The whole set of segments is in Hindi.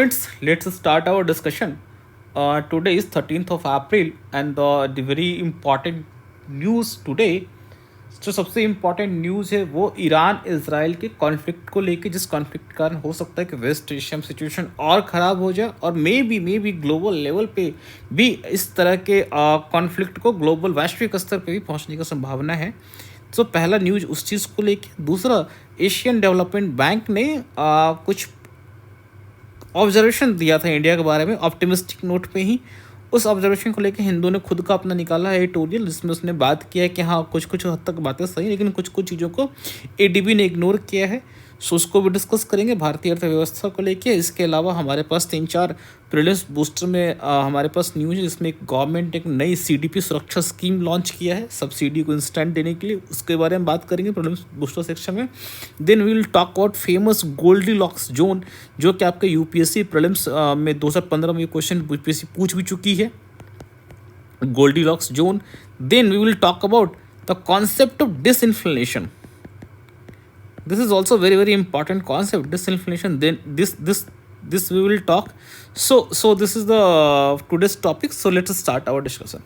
Let's start our discussion. Today is 13th of April and the very important news today जो सबसे इम्पॉर्टेंट न्यूज़ है वो ईरान इसराइल के कॉन्फ्लिक्ट को लेके, जिस कॉन्फ्लिक्ट के कारण हो सकता है कि वेस्ट एशिया में सिचुएशन और ख़राब हो जाए और मे बी ग्लोबल लेवल पे भी इस तरह के कॉन्फ्लिक्ट को ग्लोबल वैश्विक स्तर पे भी पहुंचने की संभावना है। तो पहला न्यूज़ उस चीज़ को लेके। दूसरा, एशियन डेवलपमेंट बैंक ने कुछ ऑब्जर्वेशन दिया था इंडिया के बारे में ऑप्टिमिस्टिक नोट पे ही। उस ऑब्जर्वेशन को लेकर हिंदू ने खुद का अपना निकाला है एडिटोरियल, जिसमें उसने बात किया है कि हाँ कुछ हद तक बातें सही, लेकिन कुछ चीज़ों को एडीबी ने इग्नोर किया है। सो उसको भी डिस्कस करेंगे भारतीय अर्थव्यवस्था को लेके। इसके अलावा हमारे पास 3-4 प्रीलिम्स बूस्टर में हमारे पास न्यूज़ है जिसमें गवर्नमेंट एक नई सीडीपी सुरक्षा स्कीम लॉन्च किया है सब्सिडी को इंस्टेंट देने के लिए। उसके बारे में बात करेंगे प्रीलिम्स बूस्टर सेक्शन में। Then we will talk about famous Goldilocks zone, जो कि आपके यूपीएससी प्रीलिम्स में 2015 में क्वेश्चन यूपीएससी पूछ भी चुकी है, Goldilocks zone. Then we will talk about the concept of disinflation. This is also very important concept, disinflation. Then this we will talk. So this is the today's topic. So let us start our discussion.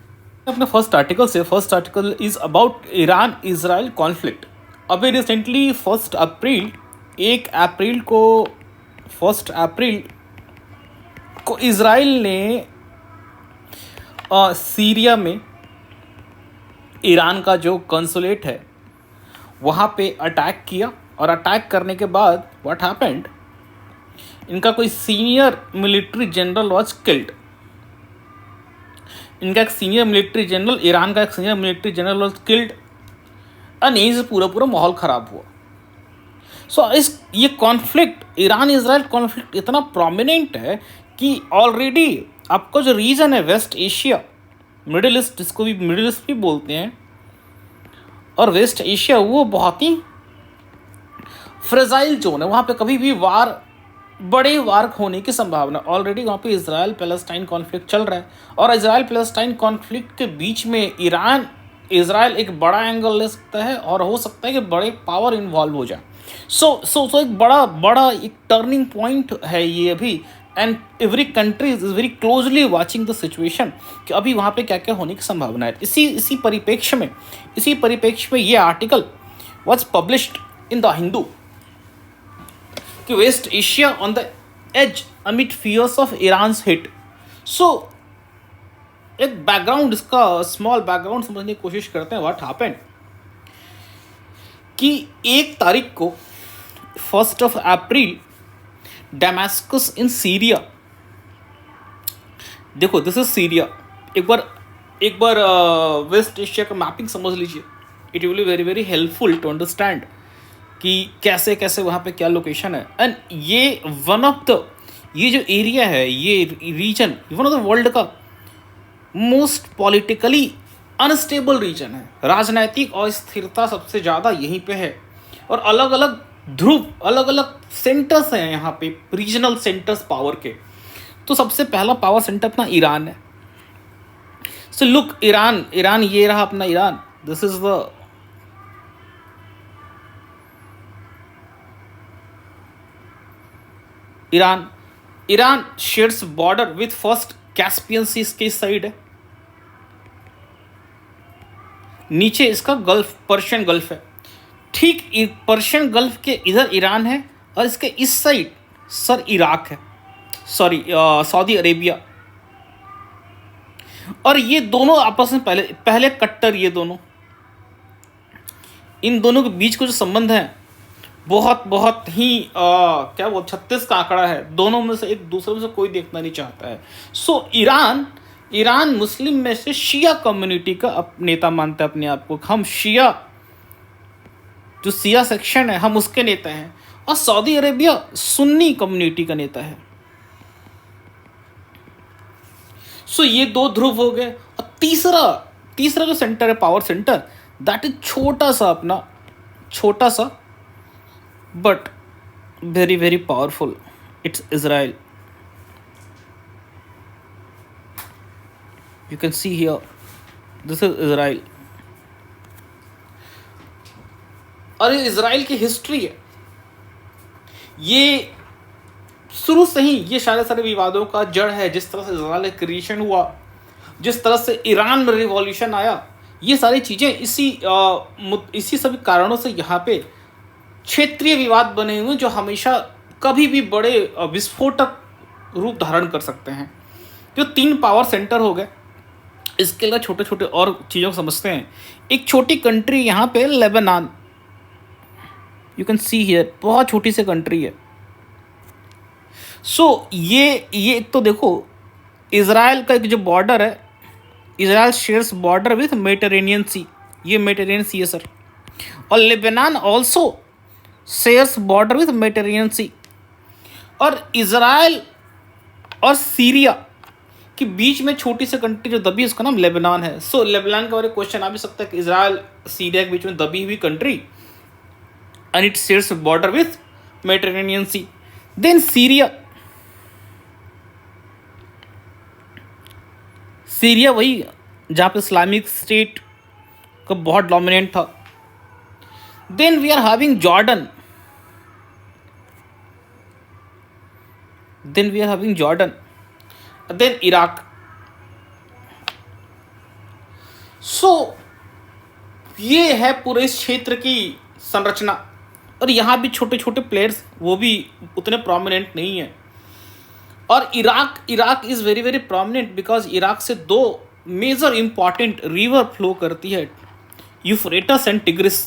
अपने फर्स्ट आर्टिकल से, first article is about Iran Israel conflict. अभी रिसेंटली 1 अप्रैल को इसराइल ने सीरिया में ईरान का जो कंसुलेट है वहाँ पे अटैक किया, और अटैक करने के बाद व्हाट हैपेंड, इनका कोई senior military general was killed. इनका एक सीनियर मिलिट्री जनरल, ईरान का एक senior military general was killed, और यहीं से पूरा माहौल ख़राब हुआ। ये कॉन्फ्लिक्ट, ईरान इसराइल कॉन्फ्लिक्ट इतना प्रोमिनेंट है कि ऑलरेडी आपका जो रीजन है वेस्ट एशिया, मिडिल ईस्ट, जिसको भी मिडिल ईस्ट भी बोलते हैं, और वेस्ट एशिया वो बहुत ही फ्रेजाइल जोन है। वहाँ पे कभी भी बड़े वार होने की संभावना। ऑलरेडी वहाँ पे इजराइल पैलेस्टाइन कॉन्फ्लिक्ट चल रहा है, और इजराइल पैलेस्टाइन कॉन्फ्लिक्ट के बीच में इजराइल एक बड़ा एंगल ले सकता है, और हो सकता है कि बड़े पावर इन्वॉल्व हो जाए। सो एक बड़ा एक टर्निंग पॉइंट है ये अभी। And every country is very closely watching the situation कि अभी वहाँ पे क्या क्या होने की संभावना है। इसी परिप्रेक्ष्य में ये article was published in the Hindu कि West Asia on the edge amid fears of Iran's hit. So एक बैकग्राउंड, इसका स्मॉल बैकग्राउंड समझने की कोशिश करते हैं। व्हाट हैपेंड कि 1 तारीख को 1 अप्रैल डेमास्कस इन सीरिया, देखो दिस इज सीरिया। एक बार वेस्ट एशिया का मैपिंग समझ लीजिए। It will be very helpful to understand कि कैसे वहाँ पे क्या लोकेशन है। एंड ये ये जो एरिया है, ये region one of the world का मोस्ट पॉलिटिकली अनस्टेबल रीजन है। राजनैतिक अस्थिरता सबसे ज़्यादा यहीं पे है, और अलग अलग ध्रुव, अलग अलग सेंटर्स हैं यहाँ पे, रीजनल सेंटर्स पावर के। तो सबसे पहला पावर सेंटर अपना ईरान है। सो लुक, ईरान ये रहा अपना Iran. This is the Iran shares border with first Caspian Sea, इसके इस साइड है। नीचे इसका गल्फ, पर्शियन गल्फ है। ठीक पर्शियन गल्फ के इधर ईरान है, और इसके इस साइड सर इराक है, सऊदी अरेबिया। और ये दोनों आपस में पहले कट्टर, ये दोनों, इन दोनों के बीच का जो संबंध है बहुत ही क्या वो 36 का आंकड़ा है। दोनों में से एक दूसरे में से कोई देखना नहीं चाहता है। सो ईरान मुस्लिम में से शिया कम्युनिटी का नेता मानता है अपने आप को। हम शिया, जो शिया सेक्शन है, हम उसके नेता हैं, और सऊदी अरेबिया सुन्नी कम्युनिटी का नेता है। सो ये 2 ध्रुव हो गए। और तीसरा जो सेंटर है, पावर सेंटर, दैट इज छोटा सा but very powerful. It's Israel. You can see here, this is Israel. और ये इजराइल की हिस्ट्री है। ये शुरू से ही ये सारे विवादों का जड़ है। जिस तरह से इजराइल क्रिएशन हुआ, जिस तरह से ईरान में रिवॉल्यूशन आया, ये सारी चीज़ें इसी सभी कारणों से यहाँ पे क्षेत्रीय विवाद बने हुए जो हमेशा कभी भी बड़े विस्फोटक रूप धारण कर सकते हैं। जो 3 पावर सेंटर हो गए, इसके अलावा छोटे छोटे और चीज़ों को समझते हैं। एक छोटी कंट्री यहाँ पे Lebanon, you can see here, बहुत छोटी सी कंट्री है। ये एक तो देखो, इज़राइल का एक जो बॉर्डर है, Israel shares border with Mediterranean Sea, ये मेडिटेरेनियन सी है सर। और Lebanon also shares border with Mediterranean Sea. और इज़राइल और सीरिया के बीच में छोटी सी कंट्री जो दबी है, उसका नाम लेबनान है। लेबनान के बारे में क्वेश्चन आ भी सकता है कि इज़राइल सीरिया के बीच में दबी हुई country, and it shares border with Mediterranean sea. Then Syria वही जहाँ पे इस्लामिक स्टेट का बहुत डोमिनेंट था। Then we are having Jordan, then Iraq. ये है पूरे इस क्षेत्र की संरचना। और यहाँ भी छोटे छोटे प्लेयर्स, वो भी उतने प्रोमिनेंट नहीं है। और Iraq is very very prominent because Iraq से 2 मेजर इंपॉर्टेंट रिवर फ्लो करती है, यूफ्रेटस एंड टिग्रिस।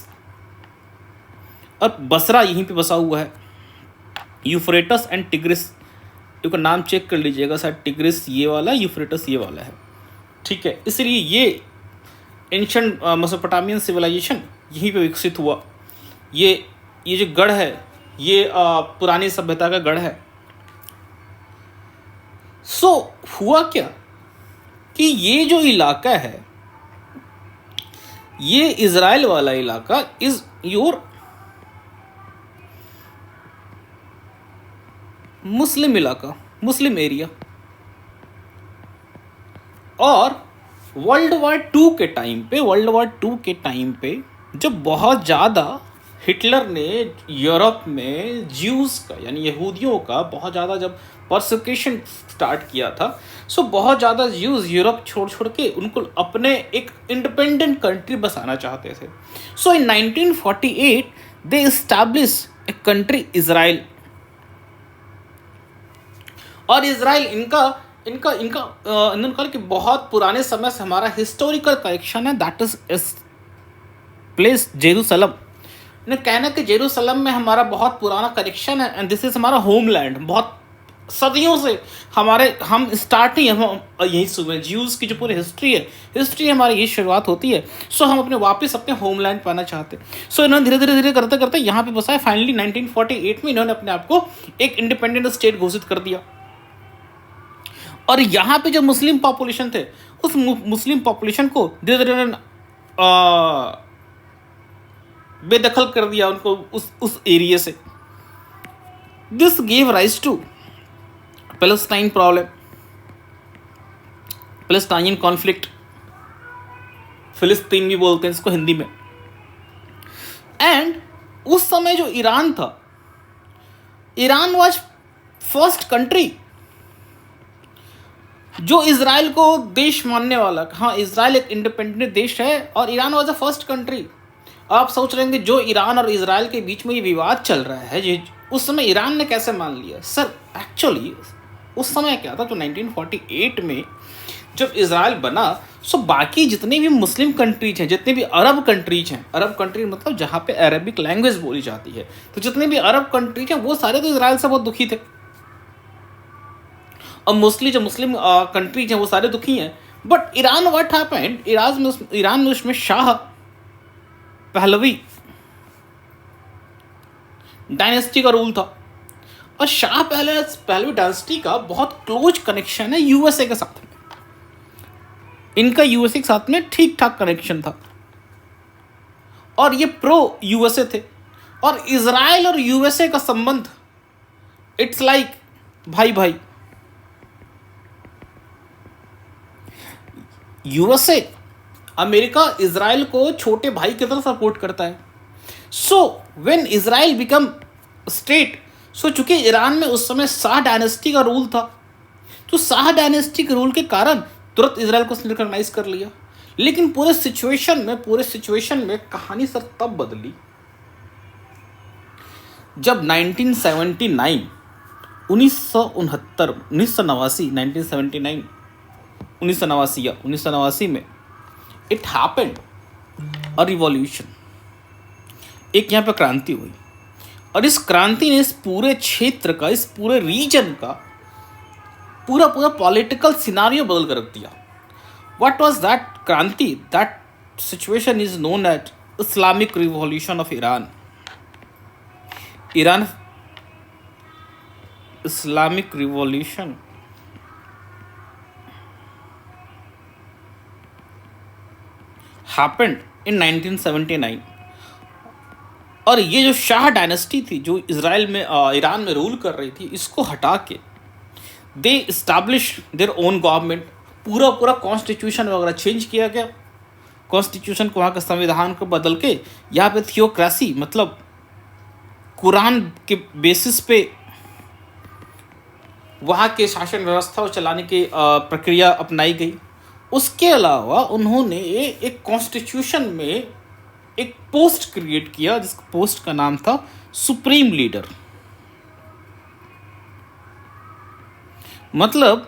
और बसरा यहीं पे बसा हुआ है, यूफ्रेटस एंड टिग्रिस। एक नाम चेक कर लीजिएगा, शायद टिग्रिस ये वाला, यूफ्रेटस ये वाला है, ठीक है। इसलिए ये एंशिएंट मेसोपोटामियन सिविलाइजेशन यहीं पे विकसित हुआ। ये जो गढ़ है, ये पुरानी सभ्यता का गढ़ है। हुआ क्या कि ये जो इलाका है, ये इज़राइल वाला इलाका इज योर मुस्लिम इलाका, मुस्लिम एरिया। और वर्ल्ड वॉर टू के टाइम पे जब बहुत ज़्यादा हिटलर ने यूरोप में ज्यूज़ का, यानी यहूदियों का बहुत ज़्यादा जब परसिक्यूशन स्टार्ट किया था, बहुत ज़्यादा ज्यूज़ यूरोप छोड़ के उनको अपने एक इंडिपेंडेंट कंट्री बसाना चाहते थे। इन 1948 दे एस्टैब्लिश ए कंट्री इज़राइल। और इज़राइल इन्होंने कहा कि बहुत पुराने समय से हमारा हिस्टोरिकल कनेक्शन है, दैट इज प्लेस जेरूसलम। इन्हें कहना कि जेरूसलम में हमारा बहुत पुराना कनेक्शन है, एंड दिस इज हमारा होमलैंड। बहुत सदियों से हम स्टार्ट ही हम यहीं से, ज्यूज़ की जो पूरी हिस्ट्री हमारी यही शुरुआत होती है। हम अपने वापस अपने होमलैंड पाना चाहते। इन्होंने धीरे धीरे करते करते यहाँ पे बसाए। फाइनली 1948 में इन्होंने अपने आप को एक इंडिपेंडेंट स्टेट घोषित कर दिया। और यहाँ पे जो मुस्लिम पॉपुलेशन थे, उस मुस्लिम पॉपुलेशन को धीरे धीरे बेदखल कर दिया उनको उस एरिया से। This gave rise to Palestine problem, Palestine conflict, फिलिस्तीन भी बोलते हैं इसको हिंदी में। एंड उस समय जो ईरान था, ईरान वाज फर्स्ट कंट्री जो इज़राइल को देश मानने वाला। हाँ, इज़राइल एक इंडिपेंडेंट देश है और Iran was the first country. आप सोच रहे हैं जो ईरान और इज़राइल के बीच में ये विवाद चल रहा है, ये उस समय ईरान ने कैसे मान लिया? सर एक्चुअली उस समय क्या था, तो 1948 में जब इज़राइल बना, बाकी जितने भी मुस्लिम कंट्रीज हैं, जितने भी अरब कंट्रीज हैं, अरब कंट्री मतलब जहाँ पे अरबिक लैंग्वेज बोली जाती है, तो जितने भी अरब कंट्रीज हैं वो सारे तो इज़राइल से बहुत दुखी थे। और मोस्टली जो मुस्लिम कंट्रीज हैं वो सारे दुखी हैं। But Iran what happened, Iran में उसमें शाह पहलवी डायनेस्टी का रूल था। और शाह पहलवी डायनेस्टी का बहुत क्लोज कनेक्शन है यूएसए के साथ में। इनका यूएसए के साथ में ठीक ठाक कनेक्शन था और ये प्रो यूएसए थे। और इज़राइल और यूएसए का संबंध इट्स लाइक भाई भाई। यूएसए, अमेरिका इज़राइल को छोटे भाई की तरह सपोर्ट करता है। व्हेन इज़राइल बिकम स्टेट, सो चूंकि ईरान में उस समय शाह डायनेस्टी का रूल था, तो शाह डायनेस्टी के रूल के कारण तुरंत इसराइल को रिकॉग्नाइज कर लिया। लेकिन पूरे सिचुएशन में कहानी सर तब बदली जब 1979 1989 में इट हैपेंड अ रिवॉल्यूशन, एक यहाँ पे क्रांति हुई, और इस क्रांति ने इस पूरे क्षेत्र का, इस पूरे रीजन का पूरा पॉलिटिकल सिनारियो बदल कर रख दिया। व्हाट वाज दैट क्रांति? That situation is known at Islamic revolution of Iran. Islamic revolution happened in 1979। और ये जो शाह डायनेस्टी थी जो ईरान में रूल कर रही थी, इसको हटा के दे इस्टेब्लिश देयर ओन गवर्नमेंट। पूरा कॉन्स्टिट्यूशन वगैरह चेंज किया गया, कॉन्स्टिट्यूशन को, वहाँ के संविधान को बदल के यहाँ पे थियोक्रेसी मतलब कुरान के बेसिस पे वहाँ के शासन व्यवस्था को चलाने की प्रक्रिया अपनाई गई। उसके अलावा उन्होंने एक कॉन्स्टिट्यूशन में एक पोस्ट क्रिएट किया, जिस पोस्ट का नाम था सुप्रीम लीडर। मतलब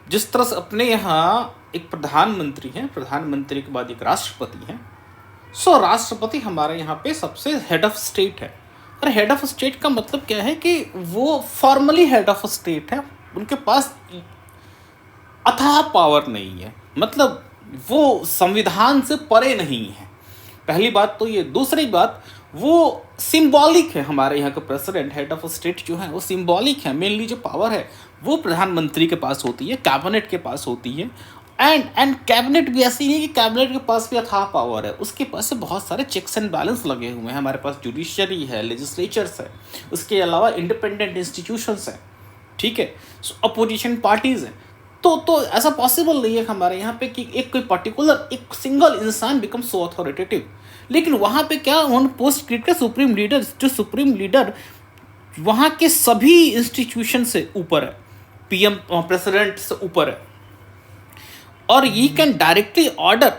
जिस तरह से अपने यहाँ एक प्रधानमंत्री हैं, प्रधानमंत्री के बाद एक राष्ट्रपति हैं, सो राष्ट्रपति हमारे यहाँ पे सबसे हेड ऑफ स्टेट है। और हेड ऑफ स्टेट का मतलब क्या है कि वो फॉर्मली हेड ऑफ स्टेट है, उनके पास अथाह पावर नहीं है, मतलब वो संविधान से परे नहीं है। पहली बात तो ये। दूसरी बात, वो सिंबॉलिक है। हमारे यहाँ का प्रेसिडेंट, हेड ऑफ स्टेट जो है वो सिंबॉलिक है। मेनली जो पावर है वो प्रधानमंत्री के पास होती है, कैबिनेट के पास होती है। एंड कैबिनेट भी ऐसी नहीं कि कैबिनेट के पास भी अथाह पावर है, उसके पास बहुत सारे चेक्स एंड बैलेंस लगे हुए हैं। हमारे पास जुडिशरी है, लेजिस्लेचर्स है, उसके अलावा इंडिपेंडेंट इंस्टीट्यूशंस हैं, ठीक है, अपोजिशन पार्टीज हैं। तो ऐसा पॉसिबल नहीं है हमारे यहाँ पे कि एक कोई पर्टिकुलर एक सिंगल इंसान बिकम सो अथॉरिटेटिव। लेकिन वहाँ पे क्या उन्होंने पोस्ट क्रिएट किया सुप्रीम लीडर, जो सुप्रीम लीडर वहाँ के सभी इंस्टीट्यूशन से ऊपर है, पीएम प्रेसिडेंट से ऊपर है, और ये कैन डायरेक्टली ऑर्डर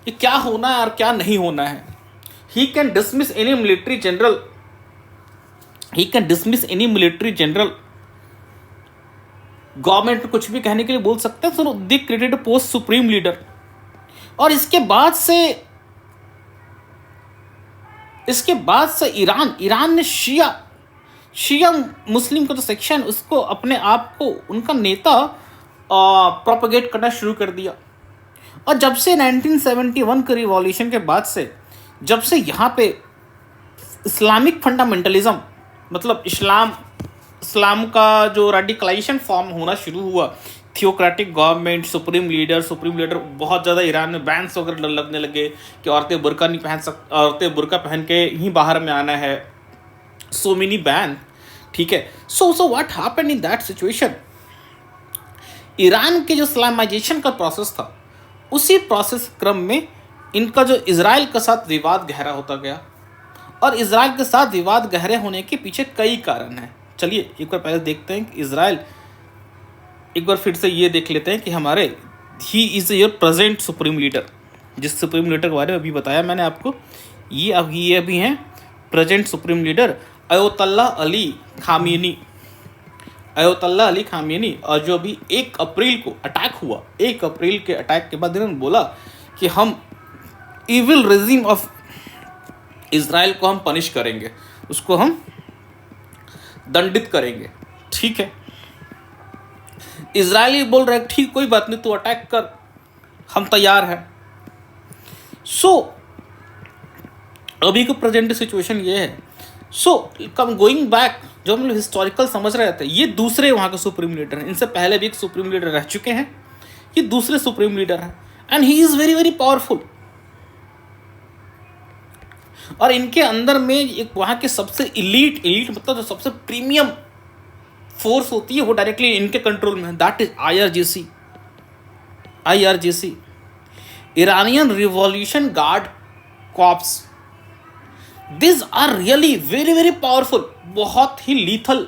कि क्या होना है और क्या नहीं होना है। He can dismiss any military general, government कुछ भी कहने के लिए बोल सकते हैं। So they created post supreme leader. और इसके बाद से ईरान ने शिया मुस्लिम का जो सेक्शन, उसको अपने आप को उनका नेता प्रोपेगेट करना शुरू कर दिया। और जब से 1971 के रिवॉल्यूशन के बाद से, जब से यहाँ पे इस्लामिक फंडामेंटलिज्म मतलब इस्लाम का जो रेडिकलाइजेशन फॉर्म होना शुरू हुआ, थियोक्रेटिक गवर्नमेंट, सुप्रीम लीडर बहुत ज़्यादा ईरान में बैन्स वगैरह लगने लगे कि औरतें बुर्का पहन के ही बाहर में आना है, सो मेनी बैन, ठीक है। So what happened in that situation, Iran के जो इस्लामाइजेशन का प्रोसेस था, उसी प्रोसेस क्रम में इनका जो इजराइल के साथ विवाद गहरा होता गया। और इजराइल के साथ विवाद गहरे होने के पीछे कई कारण हैं। चलिए एक बार पहले देखते हैं कि इजराइल, एक बार फिर से ये देख लेते हैं कि हमारे he is your present supreme leader, जिस सुप्रीम लीडर के बारे में अभी बताया मैंने आपको, ये अभी हैं present supreme leader Ayatollah Ali Khamenei. और जो अभी 1 अप्रैल को अटैक हुआ, 1 अप्रैल के अटैक के बाद इन्होंने बोला कि हम इविल रेजिम ऑफ इजराइल को हम पनिश करेंगे, उसको हम दंडित करेंगे, ठीक है। इजरायली बोल रहे ठीक, कोई बात नहीं, तू अटैक कर, हम तैयार हैं। सो अभी का प्रेजेंट सिचुएशन ये है। सो कम गोइंग बैक, जो हम लोग हिस्टोरिकल समझ रहे थे, ये दूसरे वहाँ के सुप्रीम लीडर हैं। इनसे पहले भी एक सुप्रीम लीडर रह चुके हैं, ये दूसरे सुप्रीम लीडर हैं, and he is very very powerful. और इनके अंदर में एक वहाँ के सबसे इलीट मतलब जो सबसे प्रीमियम फोर्स होती है वो डायरेक्टली इनके कंट्रोल में है, that is IRGC, Iranian revolution guard corps. This are really very very powerful, बहुत ही लीथल,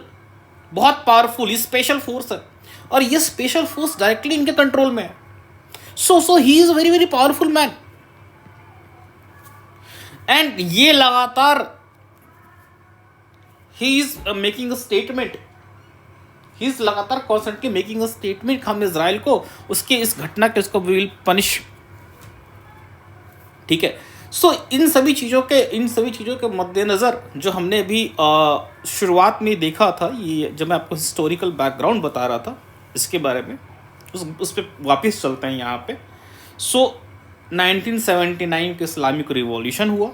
बहुत पावरफुल ये स्पेशल फोर्स है, और ये स्पेशल फोर्स डायरेक्टली इनके कंट्रोल में है. So he is very very powerful man. And ये लगातार he is making a statement, he is लगातार कॉन्स्टेंटली मेकिंग अ स्टेटमेंट, हम इजराइल को उसके इस घटना के उसको विल पनिश. ठीक है. सो इन सभी चीज़ों के मद्देनज़र जो हमने अभी शुरुआत में देखा था, ये जब मैं आपको हिस्टोरिकल बैकग्राउंड बता रहा था इसके बारे में, उस पर वापस चलते हैं यहाँ पे. सो 1979 के इस्लामिक रिवॉल्यूशन हुआ,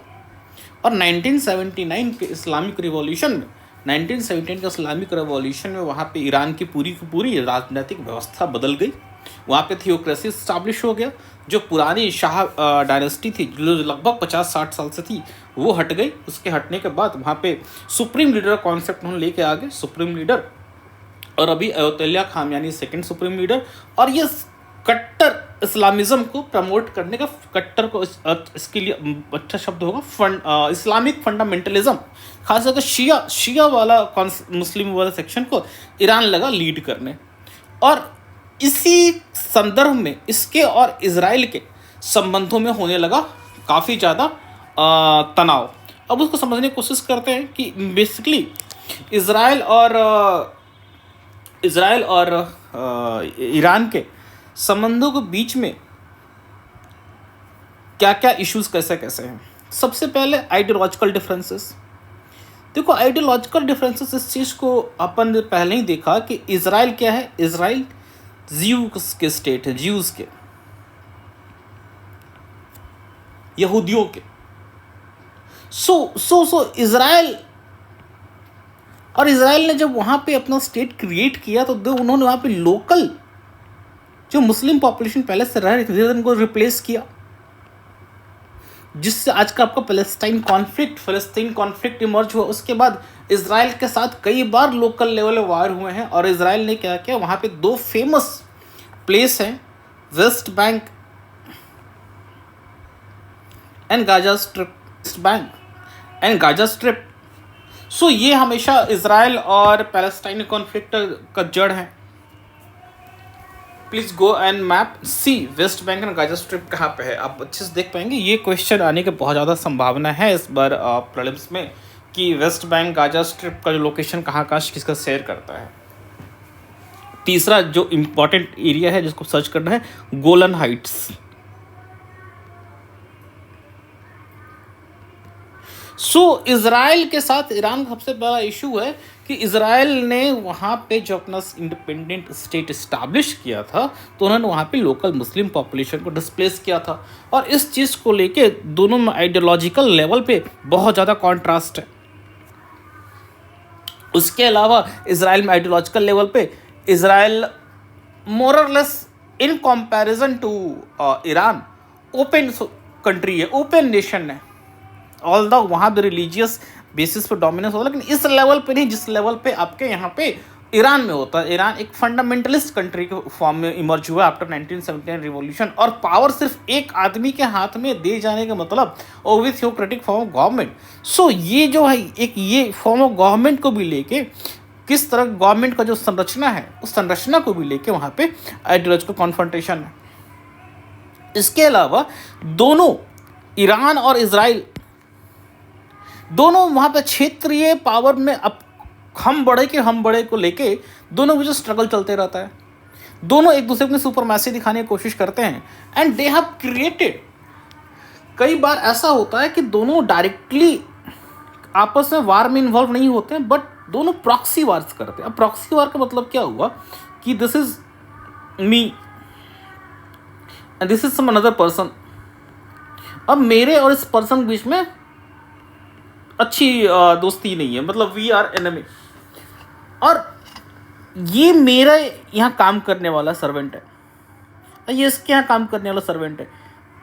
और 1979 के इस्लामिक रिवॉल्यूशन में वहाँ पे ईरान की पूरी राजनीतिक व्यवस्था बदल गई. वहाँ पे थियोक्रेसी इस्टाब्लिश हो गया. जो पुरानी शाह डायनेस्टी थी, जो लगभग 50-60 साल से थी, वो हट गई. उसके हटने के बाद वहाँ पे सुप्रीम लीडर कॉन्सेप्ट उन्होंने लेके आ गए, सुप्रीम लीडर. और अभी अयतुल्ला खामेनी सेकंड सुप्रीम लीडर. और ये कट्टर इस्लामिज्म को प्रमोट करने का, कट्टर को इसके लिए अच्छा शब्द होगा इस्लामिक फंडामेंटलिज्म, खास करके शिया वाला मुस्लिम वाला सेक्शन को ईरान लगा लीड करने. और इसी संदर्भ में इसके और इजराइल के संबंधों में होने लगा काफ़ी ज़्यादा तनाव. अब उसको समझने की कोशिश करते हैं कि बेसिकली इजराइल और ईरान के संबंधों के बीच में क्या क्या इश्यूज कैसे कैसे हैं. सबसे पहले आइडियोलॉजिकल डिफरेंसेस. देखो, आइडियोलॉजिकल डिफरेंसेस, इस चीज़ को अपन ने पहले ही देखा कि इजराइल क्या है. इजराइल ज्यूस के स्टेट है, ज्यूस के, यहूदियों के. सो इजराइल ने जब वहां पे अपना स्टेट क्रिएट किया तो उन्होंने वहां पे लोकल जो मुस्लिम पॉपुलेशन पहले से रह रही थी उनको रिप्लेस किया, जिससे आज का आपका फ़लस्तीन कॉन्फ्लिक्ट इमर्ज हुआ. उसके बाद इजराइल के साथ कई बार लोकल लेवल वार हुए हैं, और इजराइल ने क्या किया, वहाँ पे 2 फेमस प्लेस हैं, West Bank and Gaza Strip. So ये हमेशा इजराइल और पैलेस्टाइन कॉन्फ्लिक्ट का जड़ है. Please go and map see West Bank and Gaza Strip कहाँ पे है, आप अच्छे से देख पाएंगे. ये क्वेश्चन आने की बहुत ज़्यादा संभावना है इस बार प्रीलिम्स में, कि वेस्ट बैंक गाजा स्ट्रिप का जो लोकेशन कहाँ किसका शेयर करता है. तीसरा जो इम्पोर्टेंट एरिया है जिसको सर्च करना है, गोलन हाइट्स. सो इजराइल के साथ ईरान का सबसे बड़ा इशू है कि इजराइल ने वहाँ पे जो अपना इंडिपेंडेंट स्टेट इस्टाब्लिश किया था, तो उन्होंने वहाँ पे लोकल मुस्लिम पॉपुलेशन को डिस्प्लेस किया था. और इस चीज़ को लेके दोनों में आइडियोलॉजिकल लेवल पे बहुत ज़्यादा कॉन्ट्रास्ट है. उसके अलावा इजराइल में आइडियोलॉजिकल लेवल पे इजराइल मोर और less in comparison to Iran open country है, ओपन नेशन है. ऑल द वहाँ भी रिलीजियस बेसिस पे डोमिनेंस होता है, लेकिन इस लेवल पे नहीं जिस लेवल पे आपके यहाँ पे ईरान में होता है. ईरान एक फंडामेंटलिस्ट कंट्री के फॉर्म में इमर्ज हुआ आफ्टर 1979 रिवॉल्यूशन, और पावर सिर्फ एक आदमी के हाथ में दे जाने का मतलब और with theocratic form of government. So ये जो है एक ये फॉर्म ऑफ गवर्नमेंट को भी लेके, किस तरह गवर्नमेंट का जो संरचना है उस संरचना को भी लेके वहाँ पे आइडियोलॉजिकल कॉन्फ्रंटेशन है. इसके अलावा दोनों ईरान और इजराइल दोनों वहाँ पे क्षेत्रीय पावर में अब हम बड़े को लेके दोनों के जो स्ट्रगल चलते रहता है. दोनों एक दूसरे को सुपरमैसी दिखाने की कोशिश करते हैं, एंड दे हैव क्रिएटेड. कई बार ऐसा होता है कि दोनों डायरेक्टली आपस में वार में इन्वॉल्व नहीं होते हैं, बट दोनों प्रॉक्सी वार्स करते हैं. अब प्रॉक्सी वार का मतलब क्या हुआ कि this is me and this is some another person. अब मेरे और इस पर्सन के बीच में अच्छी दोस्ती नहीं है, मतलब वी आर एनिमी, और ये मेरा यहाँ काम करने वाला सर्वेंट है, ये इसके यहाँ काम करने वाला सर्वेंट है.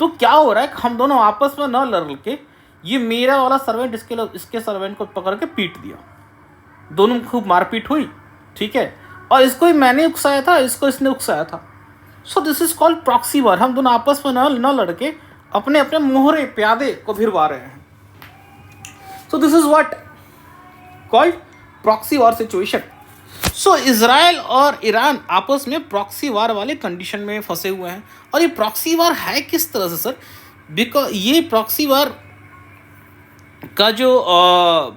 तो क्या हो रहा है, हम दोनों आपस में न लड़ के ये मेरा वाला सर्वेंट इसके सर्वेंट को पकड़ के पीट दिया. दोनों में खूब मारपीट हुई, ठीक है, और इसको ही मैंने उकसाया था, इसको इसने उकसाया था. सो दिस इज कॉल्ड प्रॉक्सी वार. हम दोनों आपस में न लड़ के अपने अपने मोहरे प्यादे को भिड़वा रहे हैं. सो this is what called proxy war situation. So Israel और ईरान आपस में प्रॉक्सी वार वाले कंडीशन में फंसे हुए हैं। और ये प्रॉक्सी वार है किस तरह से सर? बिकॉज ये प्रॉक्सी वार का जो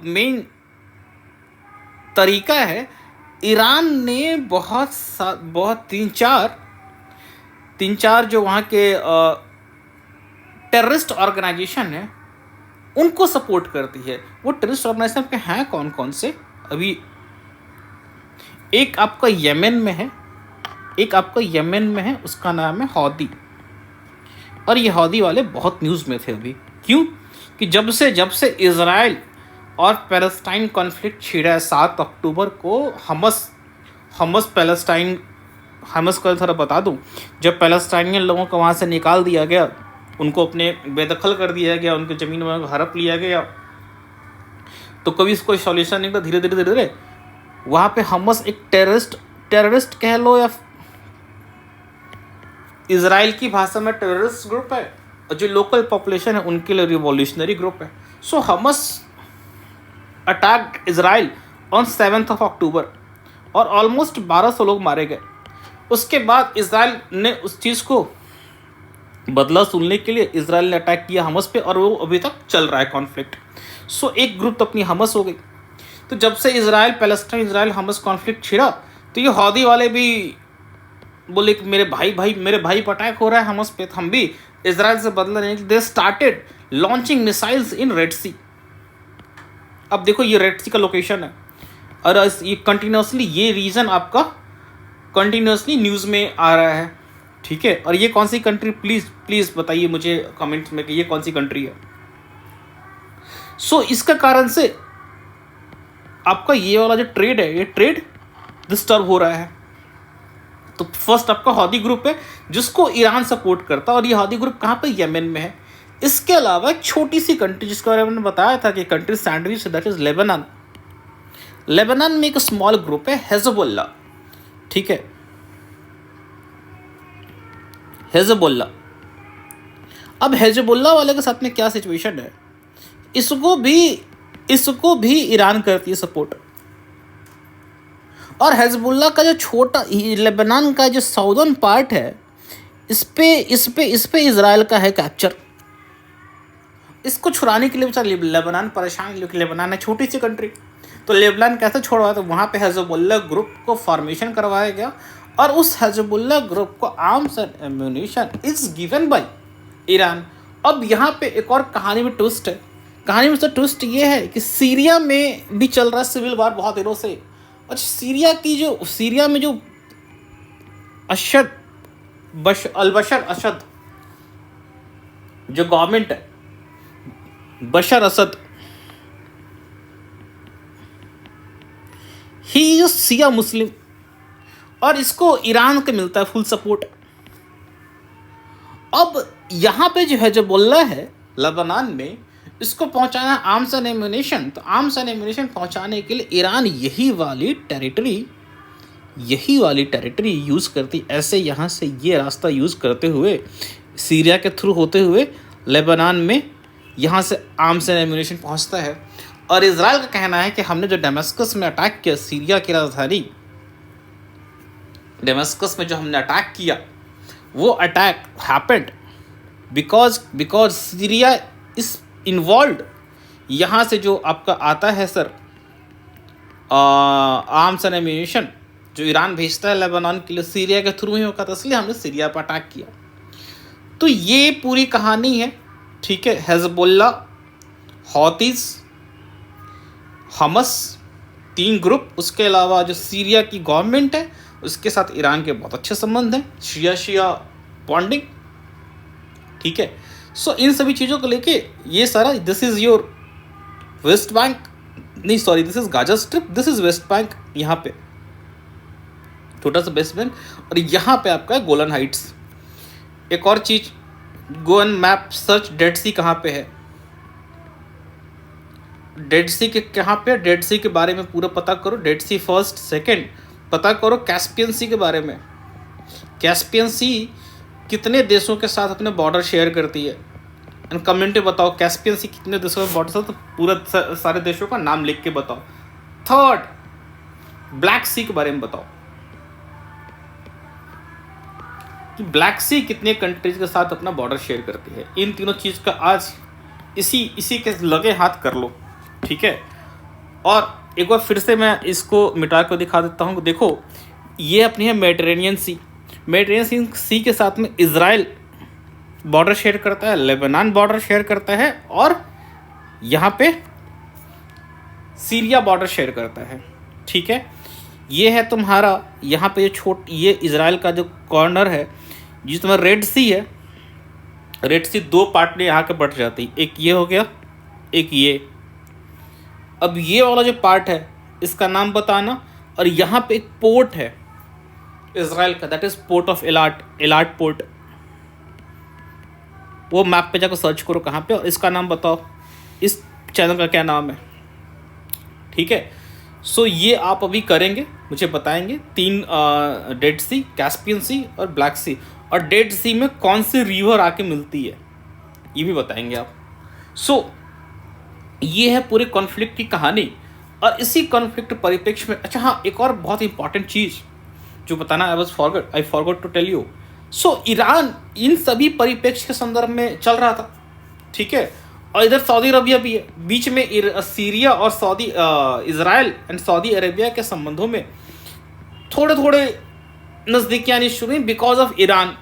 मेन तरीका है, ईरान ने बहुत तीन चार जो वहाँ के टेररिस्ट ऑर्गेनाइजेशन है उनको सपोर्ट करती है। वो टेररिस्ट ऑर्गेनाइजेशन के हैं कौन कौन से? अभी एक आपका यमन में है, उसका नाम है हौदी। और ये हौदी वाले बहुत न्यूज़ में थे अभी। क्यों? कि जब से इजराइल और पैलेस्टाइन कॉन्फ्लिक्ट छिड़ा है 7 अक्टूबर को, हमस का थोड़ा बता दूं, जब पैलेस्टाइनियन लोगों को वहाँ से निकाल दिया गया, उनको अपने बेदखल कर दिया गया, उनके ज़मीन में हड़प लिया गया, तो कभी इसको सॉल्यूशन नहीं था। धीरे धीरे वहाँ पे हमस एक टेररिस्ट कह लो या इजराइल की भाषा में टेररिस्ट ग्रुप है, और जो लोकल पॉपुलेशन है उनके लिए रिवॉल्यूशनरी ग्रुप है। सो हमस अटैक्ड इजराइल ऑन 7 अक्टूबर और ऑलमोस्ट 1200 लोग मारे गए। उसके बाद इजराइल ने उस चीज़ को बदला सुनने के लिए इजराइल ने अटैक किया हमस पे, और वो अभी तक चल रहा है कॉन्फ्लिक्ट। सो एक ग्रुप तो अपनी हमस हो गई। तो जब से इजराइल हमस कॉन्फ्लिक्ट छिड़ा, तो ये हौदी वाले भी बोले कि मेरे भाई पर अटैक हो रहा है हमस पे, हम भी इजराइल से बदला नहीं। They started launching missiles in Red Sea. अब देखो ये रेड सी का लोकेशन है, और ये कंटिन्यूसली ये रीजन आपका कंटिन्यूसली न्यूज़ में आ रहा है, ठीक है। और ये कौन सी कंट्री, प्लीज़ बताइए मुझे कमेंट्स में कि ये कौन सी कंट्री है। सो इसका कारण से आपका ये वाला जो ट्रेड है, ये ट्रेड डिस्टर्ब हो रहा है। तो फर्स्ट आपका हौदी ग्रुप है जिसको ईरान सपोर्ट करता है, और ये हौदी ग्रुप कहाँ पे? यमन में है। इसके अलावा एक छोटी सी कंट्री जिसके बारे में मैंने बताया था कि country sandwich, that is Lebanon. Lebanon में एक स्मॉल ग्रुप है हिजबुल्लाह, ठीक है, हिजबुल्लाह। अब हिजबुल्लाह वाले के साथ में क्या सिचुएशन है, इसको भी ईरान करती है सपोर्ट। और हिजबुल्लाह का जो छोटा लेबनान का जो साउदर्न पार्ट है, इस पे इजराइल का है कैप्चर। इसको छुड़ाने के लिए बेचारा लेबनान परेशान, क्योंकि लेबनान है छोटी सी कंट्री। तो लेबनान कैसे छोड़वाया? तो वहाँ पे हिजबुल्लाह ग्रुप को फॉर्मेशन करवाया गया, और उस हिजबुल्लाह ग्रुप को arms and ammunition is given by Iran. अब यहाँ पे एक और कहानी में ट्विस्ट है। कहानी में ट्विस्ट ये है कि सीरिया में भी चल रहा है सिविल वार बहुत दिनों से। और सीरिया में जो बशर असद जो गवर्नमेंट है, बशर असद, ही इज शिया मुस्लिम, और इसको ईरान का मिलता है फुल सपोर्ट। अब यहाँ पे जो हिजबुल्लाह है लेबनान में, इसको पहुँचाना आर्म्स एंड एम्यूनिशन। तो आर्म्स एंड एम्यूनिशन पहुँचाने के लिए ईरान यही वाली टेरिटरी यूज़ करती। ऐसे यहाँ से ये रास्ता यूज़ करते हुए, सीरिया के थ्रू होते हुए लेबनान में यहाँ से आर्म्स एंड एम्यूनिशन पहुँचता है। और इजराइल का कहना है कि हमने जो डेमस्कस में अटैक किया, सीरिया की राजधानी डेमस्कस में जो हमने अटैक किया, वो attack happened because Syria is involve. यहाँ से जो आपका आता है सर आर्म्स एंड एम्यूनिशन जो ईरान भेजता है लेबनान के लिए, सीरिया के थ्रू ही होगा, तो इसलिए हमने सीरिया पर अटैक किया। तो ये पूरी कहानी है, ठीक है। हिजबुल्लाह, हौतीस, हमस, 3 ग्रुप। उसके अलावा जो सीरिया की गवर्नमेंट है उसके साथ ईरान के बहुत अच्छे संबंध हैं, शिया बॉन्डिंग, ठीक है। सो इन सभी चीज़ों को लेके ये सारा, this is your West Bank, नहीं sorry, this is Gaza Strip, this is West Bank, यहाँ पे छोटा सा वेस्ट बैंक, और यहाँ पे आपका है गोलन हाइट्स। एक और चीज़, go and map search Dead Sea कहाँ पे है, डेड सी के कहाँ पे, डेड सी के बारे में पूरा पता करो, डेड सी फर्स्ट सेकंड पता करो। कैस्पियन सी के बारे में, कैस्पियन सी कितने देशों के साथ अपने बॉर्डर शेयर करती है, एंड कम्युनिटी बताओ कैस्पियन सी कितने देशों में बॉर्डर है, तो पूरा सारे देशों का नाम लिख के बताओ। थर्ड, ब्लैक सी के बारे में बताओ कि ब्लैक सी कितने कंट्रीज के साथ अपना बॉर्डर शेयर करती है। इन तीनों चीज का आज इसी के लगे हाथ कर लो, ठीक है। और एक बार फिर से मैं इसको मिटा कर दिखा देता हूँ। देखो ये अपनी है मेडिटेरेनियन सी। मेडिटेरेनियन सी के साथ में इजराइल बॉर्डर शेयर करता है, लेबनान बॉर्डर शेयर करता है, और यहाँ पे सीरिया बॉर्डर शेयर करता है, ठीक है। ये है तुम्हारा यहाँ पे ये इजराइल का जो कॉर्नर है, जिसमें रेड सी है। रेड सी दो पार्ट में यहाँ के बट जाती, एक ये हो गया, एक ये। अब ये वाला जो पार्ट है इसका नाम बताना, और यहाँ पे एक पोर्ट है इजराइल का, that is port of Eilat port. वो मैप पे जाकर सर्च करो कहाँ पे, और इसका नाम बताओ, इस चैनल का क्या नाम है, ठीक है। सो ये आप अभी करेंगे, मुझे बताएंगे। 3 डेड सी, कैस्पियन सी और ब्लैक सी। और डेड सी में कौन सी रिवर आके मिलती है ये भी बताएंगे आप। सो ये है पूरे कॉन्फ्लिक्ट की कहानी। और इसी कॉन्फ्लिक्ट परिप्रेक्ष्य में, अच्छा हाँ, एक और बहुत इंपॉर्टेंट चीज़ जो बताना I forgot to tell you. So Iran इन सभी परिप्रेक्ष्य के संदर्भ में चल रहा था, ठीक है। और इधर सऊदी अरबिया भी है, बीच में सीरिया और इजराइल एंड सऊदी अरेबिया के संबंधों में थोड़े थोड़े नज़दीकियाँ आनी शुरू हुई बिकॉज ऑफ ईरान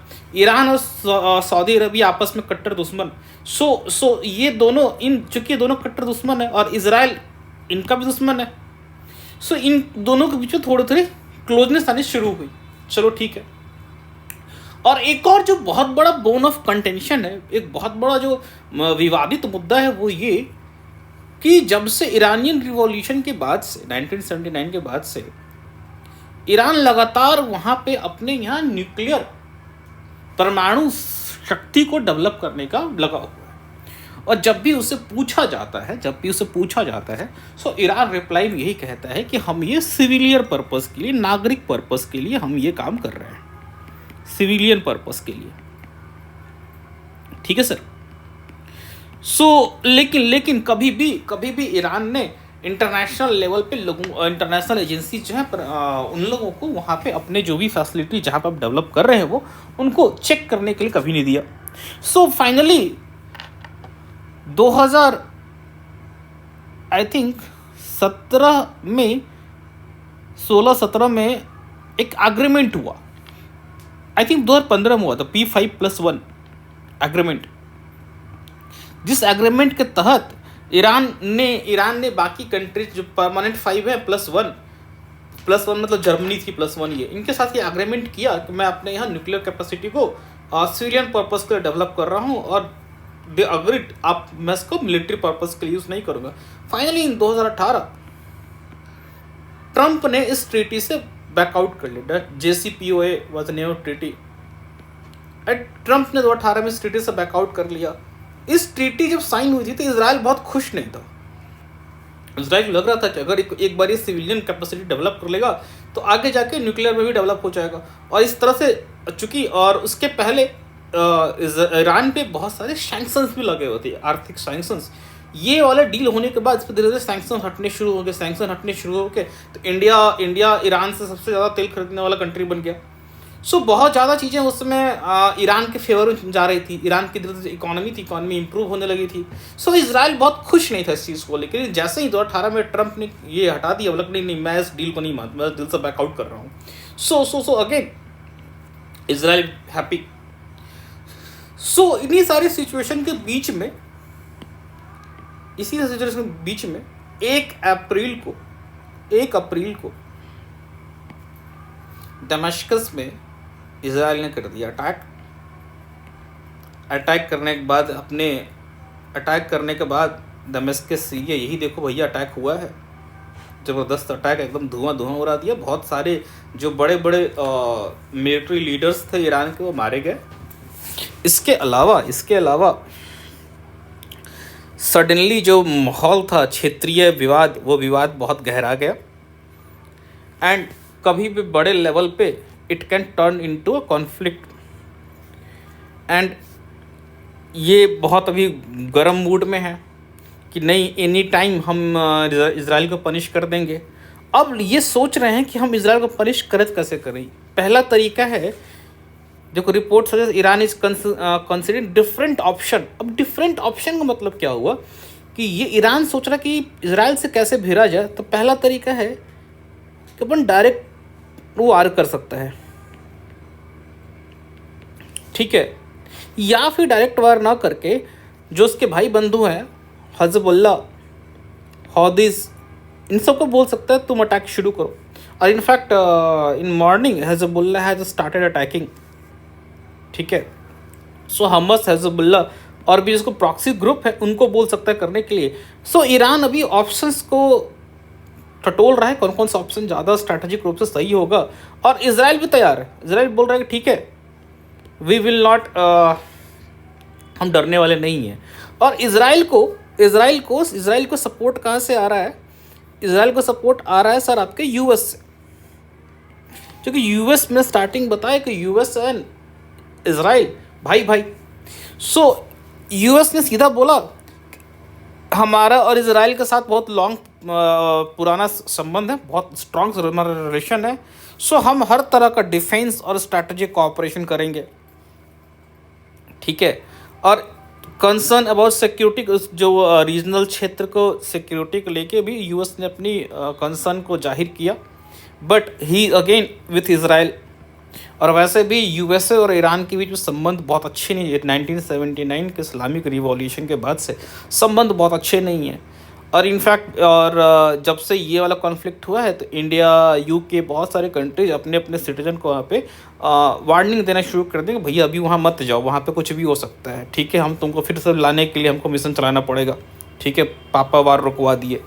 और सऊदी अरबिया आपस में कट्टर दुश्मन। सो ये दोनों, चूंकि दोनों कट्टर दुश्मन है और इजराइल इनका भी दुश्मन है, सो इन दोनों के बीच में थोड़ी थोड़ी क्लोजनेस आनी शुरू हुई। चलो ठीक है। और एक और जो बहुत बड़ा बोन ऑफ कंटेंशन है, एक बहुत बड़ा जो विवादित मुद्दा है, वो ये कि जब से ईरानियन रिवॉल्यूशन के बाद से 1979 के बाद से ईरान लगातार वहाँ पे अपने यहाँ न्यूक्लियर परमाणु शक्ति को डेवलप करने का लगा हुआ है। और जब भी उसे पूछा जाता है सो ईरान रिप्लाई में यही कहता है कि हम ये सिविलियन पर्पस के लिए, नागरिक पर्पस के लिए हम ये काम कर रहे हैं, सिविलियन पर्पस के लिए, ठीक है सर। सो लेकिन कभी भी ईरान ने इंटरनेशनल लेवल पे इंटरनेशनल एजेंसी जो है उन लोगों को वहाँ पे अपने जो भी फैसिलिटी जहाँ पे आप डेवलप कर रहे हैं वो उनको चेक करने के लिए कभी नहीं दिया। सो फाइनली 2000 आई थिंक 16-17 में एक एग्रीमेंट हुआ, आई थिंक 2015 में हुआ था, P5+1 एग्रीमेंट। जिस एग्रीमेंट के तहत ईरान ने बाकी कंट्रीज जो परमानेंट 5 है +1 मतलब जर्मनी थी +1, ये इनके साथ ये एग्रीमेंट किया कि मैं अपने यहाँ न्यूक्लियर कैपेसिटी को सिविलियन पर्पस के लिए डेवलप कर रहा हूँ, और दे अग्रीड मैं इसको मिलिट्री पर्पस के लिए यूज़ नहीं करूँगा। फाइनली इन 2018 ट्रंप ने इस ट्रीटी से बैकआउट कर लिया। JCPOA was new treaty. Trump ने 2018 में इस ट्रीटी से बैकआउट कर लिया। इस ट्रीटी जब साइन हुई थी तो इजराइल बहुत खुश नहीं था। इजराइल को लग रहा था कि अगर एक बार ये सिविलियन कैपेसिटी डेवलप कर लेगा तो आगे जाके न्यूक्लियर में भी डेवलप हो जाएगा। और इस तरह से चूंकि और उसके पहले ईरान पे बहुत सारे सैंक्शंस भी लगे हुए थे, आर्थिक सैंक्शंस। ये वाला डील होने के बाद इस पर धीरे धीरे सैंक्शन हटने शुरू हो गए। तो इंडिया ईरान से सबसे ज़्यादा तेल खरीदने वाला कंट्री बन गया। सो बहुत ज़्यादा चीज़ें उस समय ईरान के फेवर में जा रही थी। ईरान की धीरे इकोनॉमी इंप्रूव होने लगी थी। सो इजराइल बहुत खुश नहीं था इस चीज़ को लेकर। जैसे ही 2018 में ट्रंप ने ये हटा दिया, बोला नहीं मैं इस डील को नहीं मानता, मैं दिल से बैकआउट कर रहा हूँ। So again Israel happy. So इन्हीं सारी सिचुएशन के बीच में 1 अप्रैल को दमिश्क में इजराइल ने कर दिया अटैक करने के बाद दमिश्क से यही देखो भैया अटैक हुआ है, ज़बरदस्त अटैक, एकदम धुआं उड़ा दिया। बहुत सारे जो बड़े बड़े मिलिट्री लीडर्स थे ईरान के वो मारे गए। इसके अलावा सडनली जो माहौल था क्षेत्रीय विवाद, वो विवाद बहुत गहरा गया। एंड कभी भी बड़े लेवल पे it can turn into a conflict. And ये बहुत अभी गर्म मूड में है कि नहीं, एनी टाइम हम इसराइल को पनिश कर देंगे। अब ये सोच रहे हैं कि हम इसराइल को पनिश कैसे करें। पहला तरीका है, देखो report suggest Iran is considering different option. अब डिफरेंट ऑप्शन का मतलब क्या हुआ कि ये ईरान सोच रहा कि इसराइल से कैसे भिड़ा जाए। तो पहला तरीका है कि अपन डायरेक्ट वार कर सकता है, ठीक है, या फिर डायरेक्ट वार ना करके जो उसके भाई बंधु हैं हजबुल्ला, हौदीज, इन सबको बोल सकता है तुम अटैक शुरू करो। और in fact in morning हजबुल्ला has started attacking, ठीक है। सो हमस, हजबुल्ला और भी जिसको प्रॉक्सी ग्रुप है उनको बोल सकता है करने के लिए। सो ईरान अभी ऑप्शंस को टटोल रहा है कौन कौन सा ऑप्शन ज़्यादा स्ट्रैटेजिक रूप से सही होगा। और इसराइल भी तैयार है, इसराइल बोल रहा है कि ठीक है, वी विल नॉट, हम डरने वाले नहीं हैं। और इसराइल को सपोर्ट कहाँ से आ रहा है? इसराइल को सपोर्ट आ रहा है सर आपके यूएस से, क्योंकि यूएस में स्टार्टिंग बताया कि यूएस एंड इसराइल भाई भाई। सो यूएस ने सीधा बोला हमारा और इसराइल के साथ बहुत लॉन्ग पुराना संबंध है, बहुत स्ट्रॉन्ग रिलेशन है। सो हम हर तरह का डिफेंस और स्ट्रैटेजिक कोऑपरेशन करेंगे, ठीक है। और कंसर्न अबाउट सिक्योरिटी, जो रीजनल क्षेत्र को सिक्योरिटी को लेके भी यूएस ने अपनी कंसर्न को जाहिर किया, but he again with Israel. और वैसे भी यूएसए और ईरान के बीच में संबंध बहुत अच्छे नहीं है। 1979 के इस्लामिक रिवॉल्यूशन के बाद से संबंध बहुत अच्छे नहीं हैं। और इनफैक्ट जब से ये वाला कॉन्फ्लिक्ट हुआ है तो इंडिया, यूके, बहुत सारे कंट्रीज अपने अपने सिटीजन को वहाँ पे वार्निंग देना शुरू कर देंगे, भैया अभी वहाँ मत जाओ, वहाँ पे कुछ भी हो सकता है, ठीक है, हम तुमको फिर से लाने के लिए हमको मिशन चलाना पड़ेगा, ठीक है, पापा वार रुकवा दिए।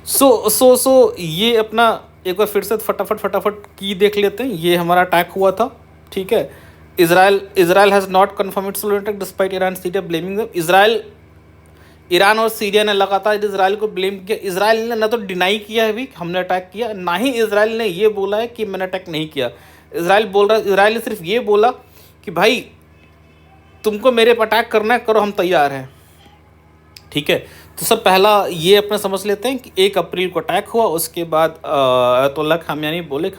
सो ये अपना एक बार फिर से फटाफट की देख लेते हैं। ये हमारा अटैक हुआ था, ठीक है। Israel has not confirm it's attack despite Iran Syria blaming them. Iran और सीरिया ने लगातार इसराइल को ब्लेम किया। इसराइल ने ना तो डिनाई किया है भी कि हमने अटैक किया, ना ही इसराइल ने ये बोला है कि मैंने अटैक नहीं किया। इसराइल ने सिर्फ ये बोला कि भाई तुमको मेरे पर अटैक करना है, करो, हम तैयार हैं, ठीक है। तो सब पहला ये अपना समझ लेते हैं कि 1 अप्रैल को अटैक हुआ, उसके बाद अयतुल्ला खामेनी बोले कि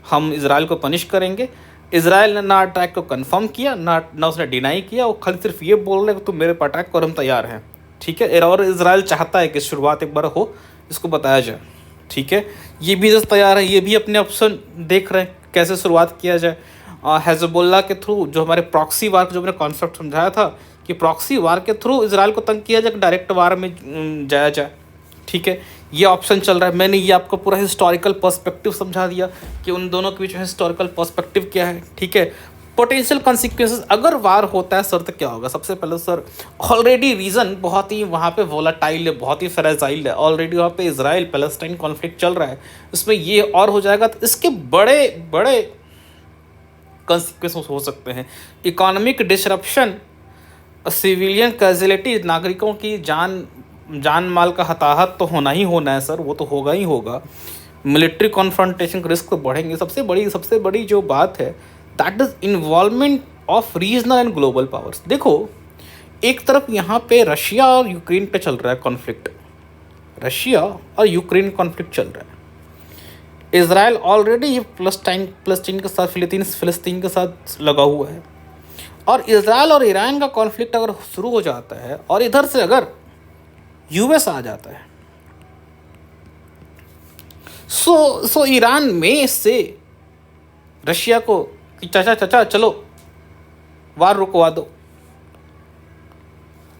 हम इसराइल को पनिश करेंगे। इसराइल ने ना अटैक को कंफर्म किया, ना उसने डिनाई किया, वो खाली सिर्फ ये बोल रहे कि तुम मेरे पर अटैक करो, हम तैयार हैं, ठीक है। और इसराइल चाहता है कि शुरुआत एक बार हो, इसको बताया जाए, ठीक है। ये भी तैयार है, ये भी अपने ऑप्शन देख रहे हैं कैसे शुरुआत किया जाए। हिजबुल्लाह के थ्रू, जो हमारे प्रॉक्सी वार जो मैंने कॉन्सेप्ट समझाया था कि प्रॉक्सी वार के थ्रू इसराइल को तंग किया जाए, डायरेक्ट वार में जाया जाए, ठीक है, ये ऑप्शन चल रहा है। मैंने ये आपको पूरा हिस्टोरिकल पर्सपेक्टिव समझा दिया कि उन दोनों के बीच में हिस्टोरिकल पर्सपेक्टिव क्या है, ठीक है। पोटेंशियल कॉन्सिक्वेंसेस अगर वार होता है सर तो क्या होगा? सबसे पहले सर ऑलरेडी रीजन बहुत ही वहाँ पे वोलाटाइल है, बहुत ही फ्रेजाइल है। ऑलरेडी वहाँ पे इसराइल पैलेस्टाइन कॉन्फ्लिक्ट चल रहा है, इसमें ये और हो जाएगा तो इसके बड़े बड़े कॉन्सिक्वेंसेस हो सकते हैं। इकोनॉमिक डिसरप्शन, सिविलियन कैजुअलिटी, नागरिकों की जान माल का हताहत तो होना ही होना है सर, वो तो होगा ही होगा। मिलिट्री कॉन्फ्रंटेशन के रिस्क तो बढ़ेंगे। सबसे बड़ी जो बात है that is involvement of regional and global powers. देखो एक तरफ यहाँ पे रशिया और यूक्रेन पे चल रहा है कॉन्फ्लिक्ट, रशिया और यूक्रेन कॉन्फ्लिक्ट चल रहा है। इसराइल ऑलरेडी प्लस्टीन के साथ फिलिस्तीन के साथ लगा हुआ है। और इसराइल और ईरान का कॉन्फ्लिक्ट अगर शुरू हो जाता है और इधर से अगर यूएस आ जाता है, सो ईरान में से रशिया को कि चाचा चलो वार रुकवा दो,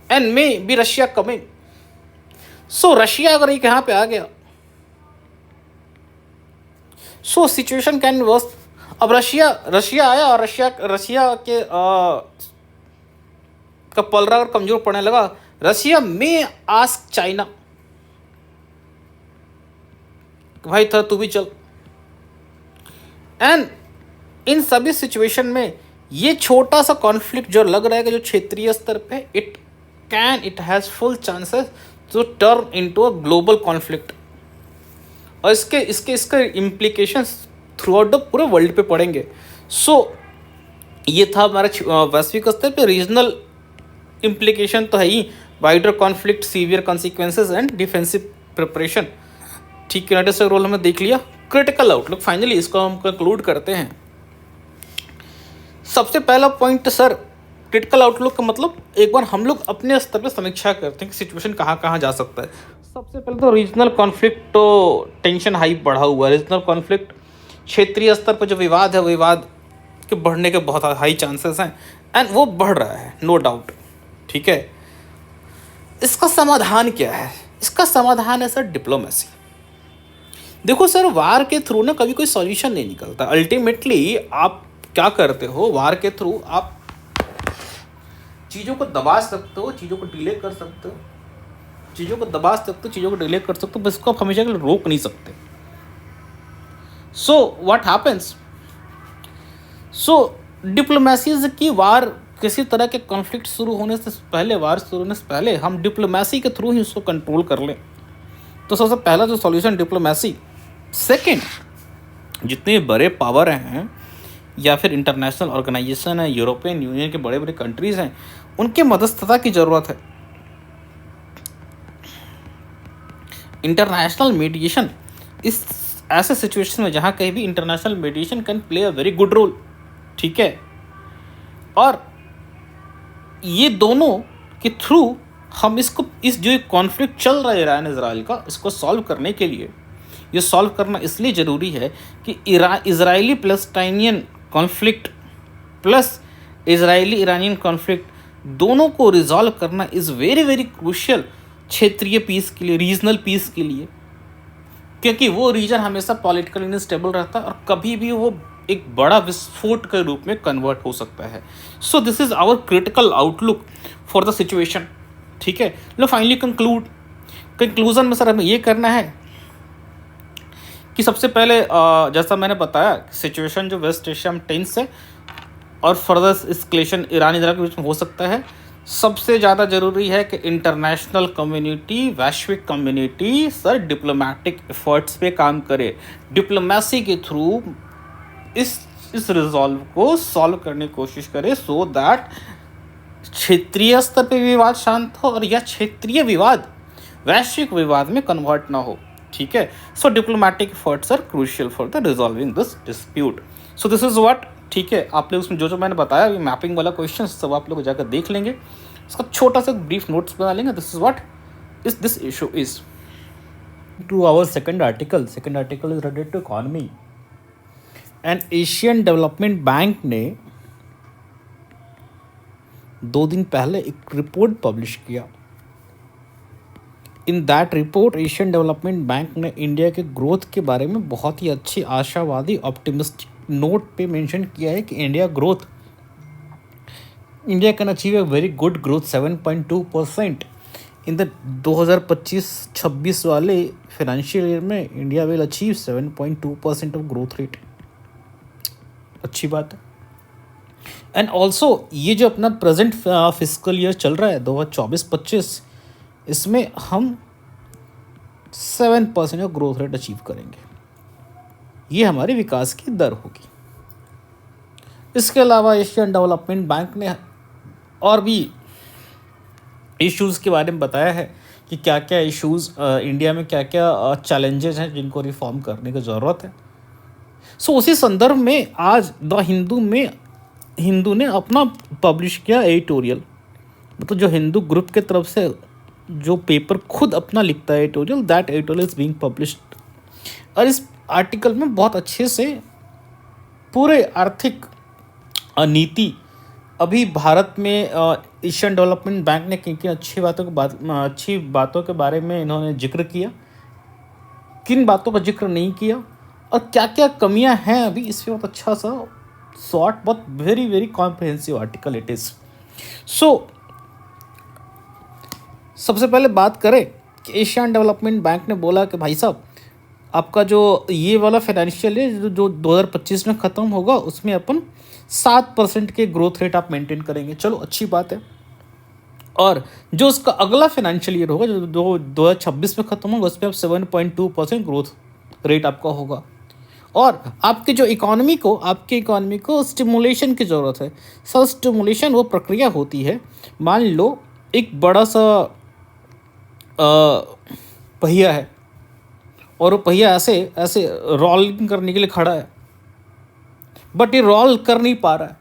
and may be Russia coming. So Russia अगर एक यहाँ पे आ गया, सो सिचुएशन कैन वर्स। अब रशिया आया और रशिया के का पलड़ा अगर कमजोर पड़ने लगा, रशिया में आस्क चाइना भाई थोड़ा तू भी चल। एंड इन सभी सिचुएशन में ये छोटा सा कॉन्फ्लिक्ट जो लग रहा है कि जो क्षेत्रीय स्तर पे it has full chances to turn into a global conflict. और इसके इम्प्लीकेशंस थ्रू आउट द पूरे वर्ल्ड पे पड़ेंगे। सो ये था हमारा वैश्विक स्तर पे। रीजनल इम्प्लीकेशन तो है ही, wider conflict, severe consequences and defensive preparation. ठीक, यूनाइटेड स्टेट्स रोल हमने देख लिया। क्रिटिकल आउटलुक, फाइनली इसको हम कंक्लूड करते हैं। सबसे पहला पॉइंट सर, क्रिटिकल आउटलुक का मतलब एक बार हम लोग अपने स्तर पर समीक्षा करते हैं कि सिचुएशन कहाँ कहाँ जा सकता है। सबसे पहले तो रीजनल कॉन्फ्लिक्ट तो टेंशन हाई बढ़ा हुआ है। रीजनल कॉन्फ्लिक्ट, क्षेत्रीय स्तर पर जो विवाद है, विवाद के बढ़ने के बहुत हाई चांसेस हैं एंड वो बढ़ रहा है, नो डाउट। ठीक है, इसका समाधान क्या है? इसका समाधान है सर डिप्लोमेसी। देखो सर, वार के थ्रू ना कभी कोई सॉल्यूशन नहीं निकलता। अल्टीमेटली आप क्या करते हो, वार के थ्रू आप चीज़ों को दबा सकते हो, चीज़ों को डिले कर सकते हो, चीज़ों को दबा सकते हो, चीज़ों को डिले कर सकते हो, बस इसको आप हमेशा के लिए रोक नहीं सकते। So what happens? So diplomacy की वार, किसी तरह के कॉन्फ्लिक्ट शुरू होने से पहले, वार शुरू होने से पहले हम डिप्लोमेसी के थ्रू ही उसको कंट्रोल कर लें, तो सबसे पहला जो सॉल्यूशन डिप्लोमेसी। सेकंड, जितने बड़े पावर हैं या फिर इंटरनेशनल ऑर्गेनाइजेशन है, यूरोपियन यूनियन के बड़े बड़े कंट्रीज़ हैं, उनके मध्यस्थता की ज़रूरत है। इंटरनेशनल मीडिएशन, इस ऐसे सिचुएशन में जहाँ कहीं भी international mediation can play a very good role. ठीक है, और ये दोनों के थ्रू हम इसको, इस जो कॉन्फ्लिक्ट चल रहा है ईरान इजराइल का, इसको सॉल्व करने के लिए, ये सॉल्व करना इसलिए ज़रूरी है कि Israeli Palestinian conflict plus Israeli Iranian conflict दोनों को रिजॉल्व करना इज़ वेरी वेरी क्रूशियल क्षेत्रीय पीस के लिए, रीजनल पीस के लिए, क्योंकि वो रीजन हमेशा पॉलिटिकली अनस्टेबल रहता है और कभी भी वो एक बड़ा विस्फोट के रूप में कन्वर्ट हो सकता है। So this is our critical outlook for the situation. ठीक है, लो फाइनली कंक्लूजन में सर हमें ये करना है कि सबसे पहले जैसा मैंने बताया, सिचुएशन जो वेस्ट एशिया में टेंस है और फर्दर एस्केलेशन ईरान इजराइल के बीच में हो सकता है। सबसे ज़्यादा ज़रूरी है कि इंटरनेशनल कम्युनिटी, वैश्विक कम्युनिटी सर डिप्लोमेटिक एफर्ट्स पे काम करे, डिप्लोमेसी के थ्रू इस रिजॉल्व को सॉल्व करने की कोशिश करे, सो दैट क्षेत्रीय स्तर पे विवाद शांत हो और यह क्षेत्रीय विवाद वैश्विक विवाद में कन्वर्ट ना हो। ठीक है, so diplomatic efforts are crucial for the resolving this dispute. So this is what. ठीक है, आप लोग उसमें जो मैंने बताया, ये मैपिंग वाला क्वेश्चन सब आप लोग जाकर देख लेंगे, इसका छोटा सा ब्रीफ नोट्स बना लेंगे। This is what is this issue is. To our second article is related to economy and Asian Development Bank ने 2 दिन पहले एक रिपोर्ट पब्लिश किया। In that report Asian Development Bank ने इंडिया के ग्रोथ के बारे में बहुत ही अच्छी, आशावादी, ऑप्टिमिस्टिक नोट पे मेंशन किया है कि India can achieve a very good growth 7.2% in the 2025-26 वाले फाइनेंशियल ईयर में। India will achieve 7.2% of growth rate. अच्छी बात है। एंड ऑल्सो ये जो अपना प्रेजेंट फिस्कल ईयर चल रहा है 2024-25, इसमें हम 7% ऑफ ग्रोथ रेट अचीव करेंगे। ये हमारे विकास की दर होगी। इसके अलावा एशियन डेवलपमेंट बैंक ने और भी इश्यूज़ के बारे में बताया है कि क्या क्या इश्यूज़ इंडिया में, क्या क्या चैलेंजेस हैं जिनको रिफॉर्म करने की ज़रूरत है। सो उसी संदर्भ में आज द हिंदू में हिंदू ने अपना पब्लिश किया एडिटोरियल, मतलब जो हिंदू ग्रुप के तरफ से जो पेपर खुद अपना लिखता है editorial, that editorial is being published. और इस आर्टिकल में बहुत अच्छे से पूरे आर्थिक नीति, अभी भारत में एशियन डेवलपमेंट बैंक ने किन किन अच्छी बातों के बारे में इन्होंने जिक्र किया, किन बातों का जिक्र नहीं किया, और क्या क्या कमियां हैं अभी, इस पर बहुत अच्छा सा शॉर्ट, बहुत very very comprehensive article it is. So सबसे पहले बात करें कि एशियन डेवलपमेंट बैंक ने बोला कि भाई साहब, आपका जो ये वाला फाइनेंशियल ईयर जो 2025 में ख़त्म होगा, उसमें अपन 7% के ग्रोथ रेट आप मेंटेन करेंगे। चलो अच्छी बात है। और जो उसका अगला फाइनेंशियल ईयर होगा, जो 2026 में ख़त्म होगा, उस पर आप 7.2% ग्रोथ रेट आपका होगा। और आपके जो आपकी इकोनॉमी को स्टिमुलेशन की ज़रूरत है। सर स्टिमुलेशन वो प्रक्रिया होती है, मान लो एक बड़ा सा पहिया है और वो पहिया ऐसे ऐसे रोलिंग करने के लिए खड़ा है, बट ये रोल कर नहीं पा रहा है।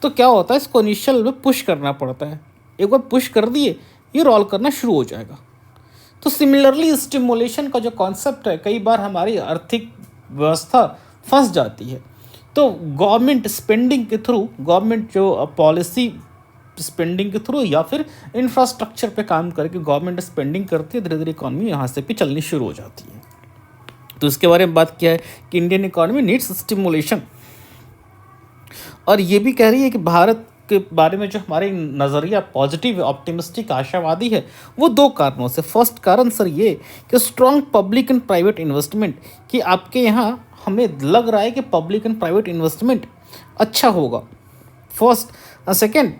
तो क्या होता है, इसको इनिशियल में पुश करना पड़ता है। एक बार पुश कर दिए ये रोल करना शुरू हो जाएगा। तो सिमिलरली स्टिमुलेशन का जो कॉन्सेप्ट है, कई बार हमारी आर्थिक व्यवस्था फंस जाती है। तो गवर्नमेंट स्पेंडिंग के थ्रू, गवर्नमेंट जो पॉलिसी स्पेंडिंग के थ्रू या फिर इंफ्रास्ट्रक्चर पे काम करके गवर्नमेंट स्पेंडिंग करती है, धीरे धीरे इकॉनमी यहाँ से भी चलनी शुरू हो जाती है। तो इसके बारे में बात किया है कि इंडियन इकॉनमी नीड्स स्टिमुलेशन। और ये भी कह रही है कि भारत के बारे में जो हमारे नज़रिया पॉजिटिव ऑप्टिमिस्टिक आशावादी है, वो दो कारणों से। फर्स्ट कारण सर ये कि strong public and private investment, कि आपके यहाँ हमें लग रहा है कि पब्लिक एंड प्राइवेट इन्वेस्टमेंट अच्छा होगा फर्स्ट। सेकेंड,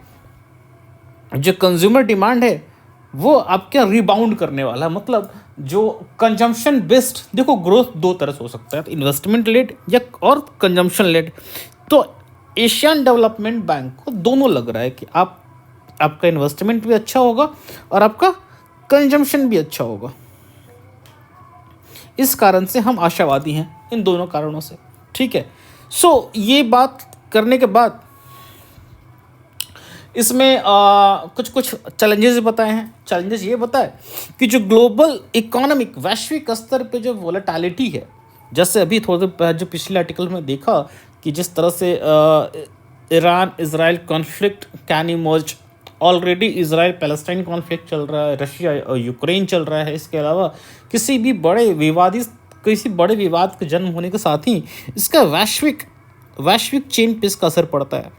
जो कंज्यूमर डिमांड है वो आपके रिबाउंड करने वाला है। मतलब जो कंजम्पशन बेस्ड, देखो ग्रोथ दो तरह से हो सकता है, इन्वेस्टमेंट लेड या और कंजम्पशन लेड। तो एशियन डेवलपमेंट बैंक को दोनों लग रहा है कि आपका इन्वेस्टमेंट भी अच्छा होगा और आपका कंजम्पशन भी अच्छा होगा। इस कारण से हम आशावादी हैं, इन दोनों कारणों से। ठीक है। सो ये बात करने के बाद इसमें कुछ चैलेंजेस बताए हैं। चैलेंजेस ये बताए कि जो ग्लोबल इकोनॉमिक वैश्विक स्तर पे जो वोलेटिलिटी है, जैसे अभी थोड़े दिन जो पिछले आर्टिकल में देखा कि जिस तरह से Iran Israel conflict can emerge, already Israel Palestine conflict चल रहा है, रशिया और यूक्रेन चल रहा है। इसके अलावा किसी बड़े विवाद के जन्म होने के साथ ही इसका वैश्विक चेन पे इसका असर पड़ता है,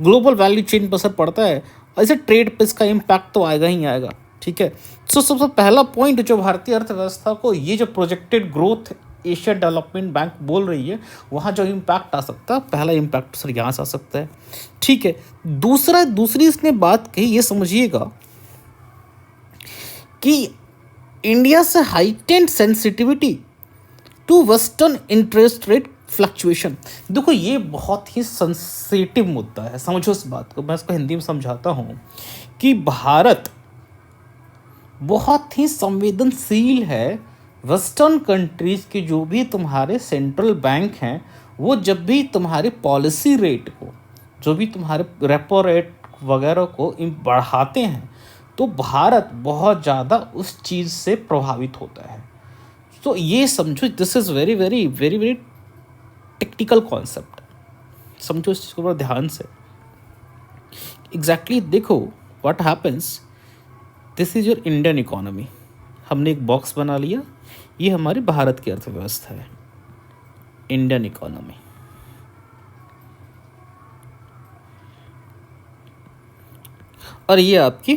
ग्लोबल वैल्यू चेन पर असर पड़ता है। ऐसे ट्रेड पे इसका इम्पैक्ट तो आएगा ही आएगा। ठीक है। तो सबसे पहला पॉइंट जो भारतीय अर्थव्यवस्था को ये जो projected growth Asia development bank बोल रही है, वहाँ जो इम्पैक्ट आ सकता है, पहला इम्पैक्ट सर यहाँ से आ सकता है। ठीक है। दूसरी इसने बात कही, ये समझिएगा कि इंडिया से heightened sensitivity to western interest rate fluctuation. देखो ये बहुत ही सेंसिटिव मुद्दा है, समझो इस बात को। मैं इसको हिंदी में समझाता हूँ कि भारत बहुत ही संवेदनशील है। वेस्टर्न कंट्रीज़ के जो भी तुम्हारे सेंट्रल बैंक हैं, वो जब भी तुम्हारे पॉलिसी रेट को, जो भी तुम्हारे रेपो रेट वगैरह को बढ़ाते हैं, तो भारत बहुत ज़्यादा उस चीज़ से प्रभावित होता है। तो ये समझो, this is very very very very technical concept, समझो इस चीज़ को बड़ा ध्यान से। एग्जैक्टली देखो what happens, this is your Indian economy. हमने एक बॉक्स बना लिया, ये हमारी भारत की अर्थव्यवस्था है, इंडियन इकोनॉमी। और ये आपकी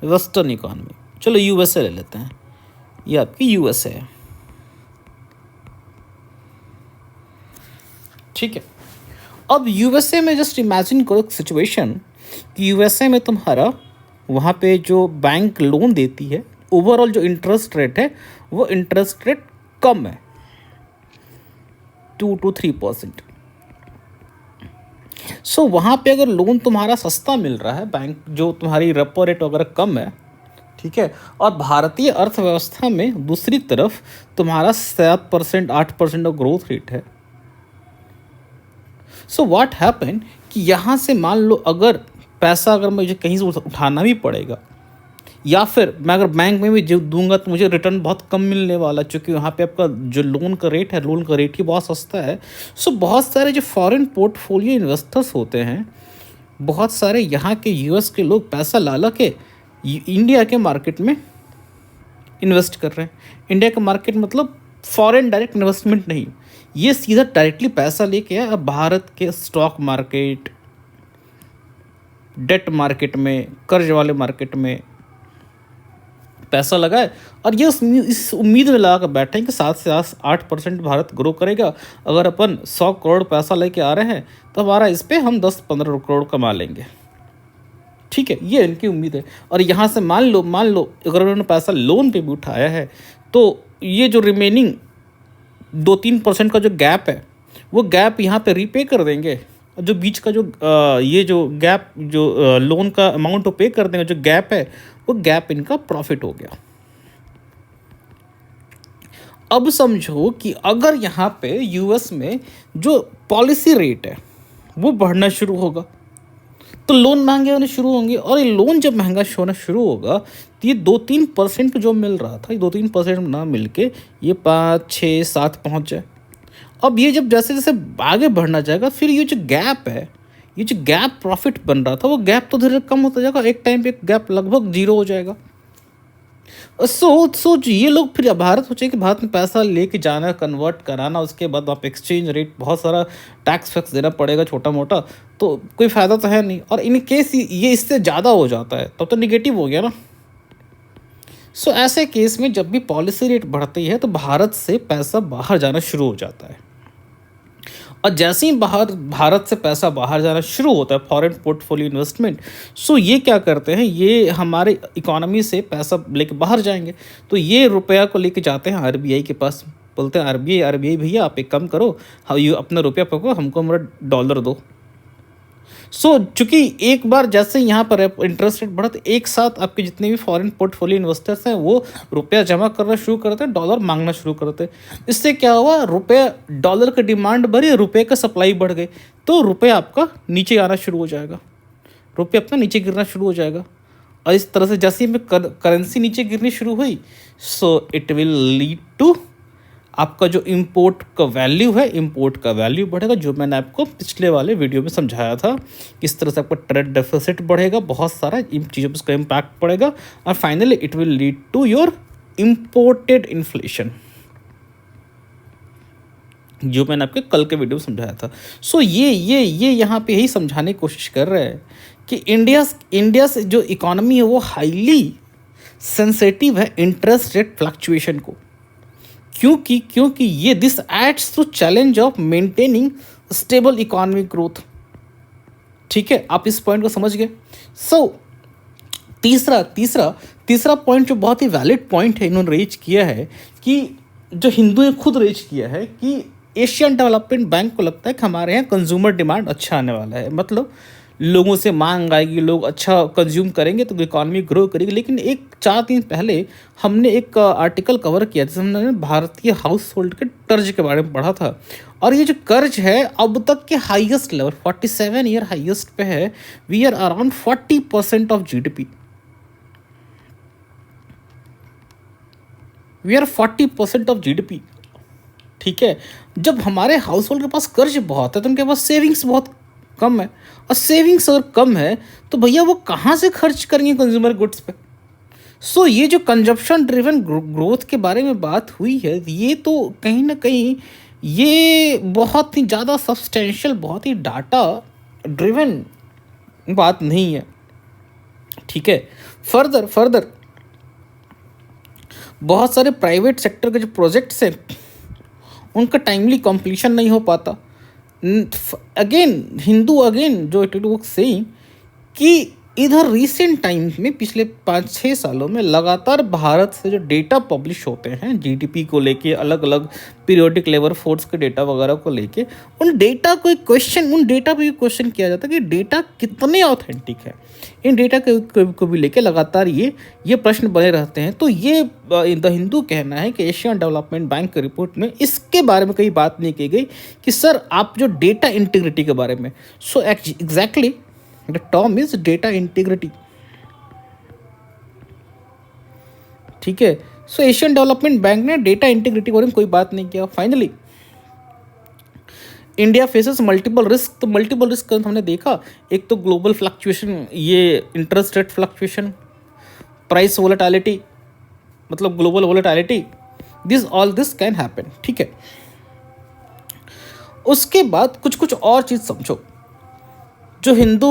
वेस्टर्न इकोनॉमी। चलो यूएसए ले लेते हैं, ये आपकी यूएसए है। ठीक है। अब यूएसए में जस्ट इमेजिन करो सिचुएशन कि यूएसए में तुम्हारा वहाँ पे जो बैंक लोन देती है, ओवरऑल जो इंटरेस्ट रेट है वो इंटरेस्ट रेट कम है, 2 to 3%। सो वहाँ पे अगर लोन तुम्हारा सस्ता मिल रहा है, बैंक जो तुम्हारी रेपो रेट वगैरह कम है, ठीक है, और भारतीय अर्थव्यवस्था में दूसरी तरफ तुम्हारा 7% 8% का ग्रोथ रेट है। सो व्हाट हैपन कि यहाँ से मान लो अगर मुझे कहीं से उठाना भी पड़ेगा, या फिर मैं अगर बैंक में भी जो दूंगा तो मुझे रिटर्न बहुत कम मिलने वाला, क्योंकि वहाँ पे आपका जो लोन का रेट ही बहुत सस्ता है। सो बहुत सारे जो फॉरेन पोर्टफोलियो इन्वेस्टर्स होते हैं, बहुत सारे यहाँ के यूएस के लोग पैसा ला के इंडिया के मार्केट में इन्वेस्ट कर रहे हैं। इंडिया का मार्केट मतलब फॉरेन डायरेक्ट इन्वेस्टमेंट नहीं, ये सीधा डायरेक्टली पैसा लेके आया भारत के स्टॉक मार्केट, डेट मार्केट में, कर्ज वाले मार्केट में पैसा लगाए, और ये इस उम्मीद में लगा कर बैठे हैं कि 7 से 8% भारत ग्रो करेगा। अगर अपन 100 करोड़ पैसा लेके आ रहे हैं तो हमारा इस पर हम 10-15 करोड़ कमा लेंगे। ठीक है, ये इनकी उम्मीद है। और यहाँ से मान लो अगर उन्होंने पैसा लोन पे भी उठाया है तो ये जो रिमेनिंग 2-3% का जो गैप है वो गैप यहाँ पे रीपे कर देंगे। जो बीच का जो ये जो गैप जो लोन का अमाउंट वो पे कर देंगे, जो गैप है वो गैप इनका प्रॉफिट हो गया। अब समझो कि अगर यहाँ पे यूएस में जो पॉलिसी रेट है वो बढ़ना शुरू होगा तो लोन महंगे होने शुरू होंगे, और ये लोन जब महंगा होना शुरू होगा तो ये 2-3% जो मिल रहा था, ये 2-3% ना मिल के ये 5-6-7 पहुँच जाए। अब ये जब जैसे जैसे आगे बढ़ना जाएगा, फिर ये जो गैप है, ये जो गैप प्रॉफिट बन रहा था वो गैप तो धीरे कम होता जाएगा, एक टाइम पे गैप लगभग 0 हो जाएगा। सो ये लोग फिर भारत सोचे कि भारत में पैसा लेके जाना, कन्वर्ट कराना, उसके बाद आप एक्सचेंज रेट बहुत सारा टैक्स फैक्स देना पड़ेगा छोटा मोटा, तो कोई फ़ायदा तो है नहीं। और इन केस ये इससे ज़्यादा हो जाता है तब तो निगेटिव हो गया ना। सो ऐसे केस में जब भी पॉलिसी रेट बढ़ती है तो भारत से पैसा बाहर जाना शुरू हो जाता है, और जैसे ही भारत से पैसा बाहर जाना शुरू होता है, फॉरेन पोर्टफोलियो इन्वेस्टमेंट, सो ये क्या करते हैं, ये हमारे इकोनॉमी से पैसा लेके बाहर जाएंगे, तो ये रुपया को लेके जाते हैं आरबीआई के पास, बोलते हैं आरबीआई भैया आप एक कम करो, हाँ ये अपना रुपया पकड़ो, हमको हमारा डॉलर दो। सो चूंकि एक बार जैसे यहाँ पर इंटरेस्ट रेट बढ़ा तो एक साथ आपके जितने भी फॉरेन पोर्टफोलियो इन्वेस्टर्स हैं वो रुपया जमा करना शुरू करते हैं, डॉलर मांगना शुरू करते हैं। इससे क्या हुआ, रुपया डॉलर की डिमांड बढ़ी, रुपये का सप्लाई बढ़ गई, तो रुपया आपका नीचे आना शुरू हो जाएगा, रुपया अपना नीचे गिरना शुरू हो जाएगा। और इस तरह से जैसे ही करेंसी नीचे गिरनी शुरू हुई, so it will lead to आपका जो इंपोर्ट का वैल्यू है, इंपोर्ट का वैल्यू बढ़ेगा, जो मैंने आपको पिछले वाले वीडियो में समझाया था किस तरह से आपका ट्रेड डेफिसिट बढ़ेगा, बहुत सारा इन चीज़ों पर उसका इम्पैक्ट पड़ेगा, और finally it will lead to your imported inflation, जो मैंने आपके कल के वीडियो में समझाया था। सो ये यहाँ पे यही समझाने की कोशिश कर रहे हैं कि इंडिया से जो इकोनॉमी है वो हाईली सेंसिटिव है इंटरेस्ट रेट फ्लक्चुएशन को, क्योंकि ये this adds to challenge of maintaining stable economic growth. ठीक है, आप इस पॉइंट को समझ गए। सो तीसरा पॉइंट जो बहुत ही वैलिड पॉइंट है इन्होंने रेज किया है, कि जो हिंदू ने खुद रेज किया है कि एशियन डेवलपमेंट बैंक को लगता है कि हमारे यहाँ कंज्यूमर डिमांड अच्छा आने वाला है, मतलब लोगों से मांग आएगी, लोग अच्छा कंज्यूम करेंगे तो इकॉनमी ग्रो करेगी। लेकिन 4 दिन पहले हमने एक आर्टिकल कवर किया जिसमें हमने भारतीय हाउस होल्ड के कर्ज के बारे में पढ़ा था, और ये जो कर्ज है अब तक के हाईएस्ट लेवल 47 ईयर हाईएस्ट पे है। We are around 40% of GDP, we are 40% of GDP. ठीक है, जब हमारे हाउस होल्ड के पास कर्ज बहुत है तो उनके पास सेविंग्स बहुत कम है, और सेविंग्स अगर कम है तो भैया वो कहाँ से खर्च करेंगे कंज्यूमर गुड्स पे। सो ये जो कंजप्शन ड्रिवन ग्रोथ के बारे में बात हुई है, ये तो कहीं ना कहीं ये बहुत ही ज़्यादा सब्सटेंशियल, बहुत ही डाटा ड्रिवन बात नहीं है। ठीक है, फर्दर बहुत सारे प्राइवेट सेक्टर के जो प्रोजेक्ट्स हैं उनका टाइमली कंप्लीशन नहीं हो पाता। अगेन जो इट वर्क सेइंग कि इधर रिसेंट टाइम्स में पिछले 5-6 सालों में लगातार भारत से जो डेटा पब्लिश होते हैं जीडीपी को लेके, अलग अलग पीरियोडिक लेबर फोर्स के डेटा वगैरह को लेके, उन डेटा पे भी क्वेश्चन किया जाता है कि डेटा कितने ऑथेंटिक है। इन डेटा को भी लेके लगातार ये प्रश्न बने रहते हैं। तो ये द हिंदू कहना है कि एशियन डेवलपमेंट बैंक की रिपोर्ट में इसके बारे में कहीं बात नहीं की गई कि सर आप जो डेटा इंटीग्रिटी के बारे में, so exactly the term is data integrity. ठीक है, सो एशियन डेवलपमेंट बैंक ने डेटा इंटीग्रिटी के बारे में कोई बात नहीं किया। Finally India faces multiple risk, तो मल्टीपल रिस्क हमने देखा, एक तो ग्लोबल फ्लक्चुएशन, ये interest rate fluctuation, price volatility, मतलब global volatility, all this can happen. ठीक है, उसके बाद कुछ और चीज़ समझो जो हिंदू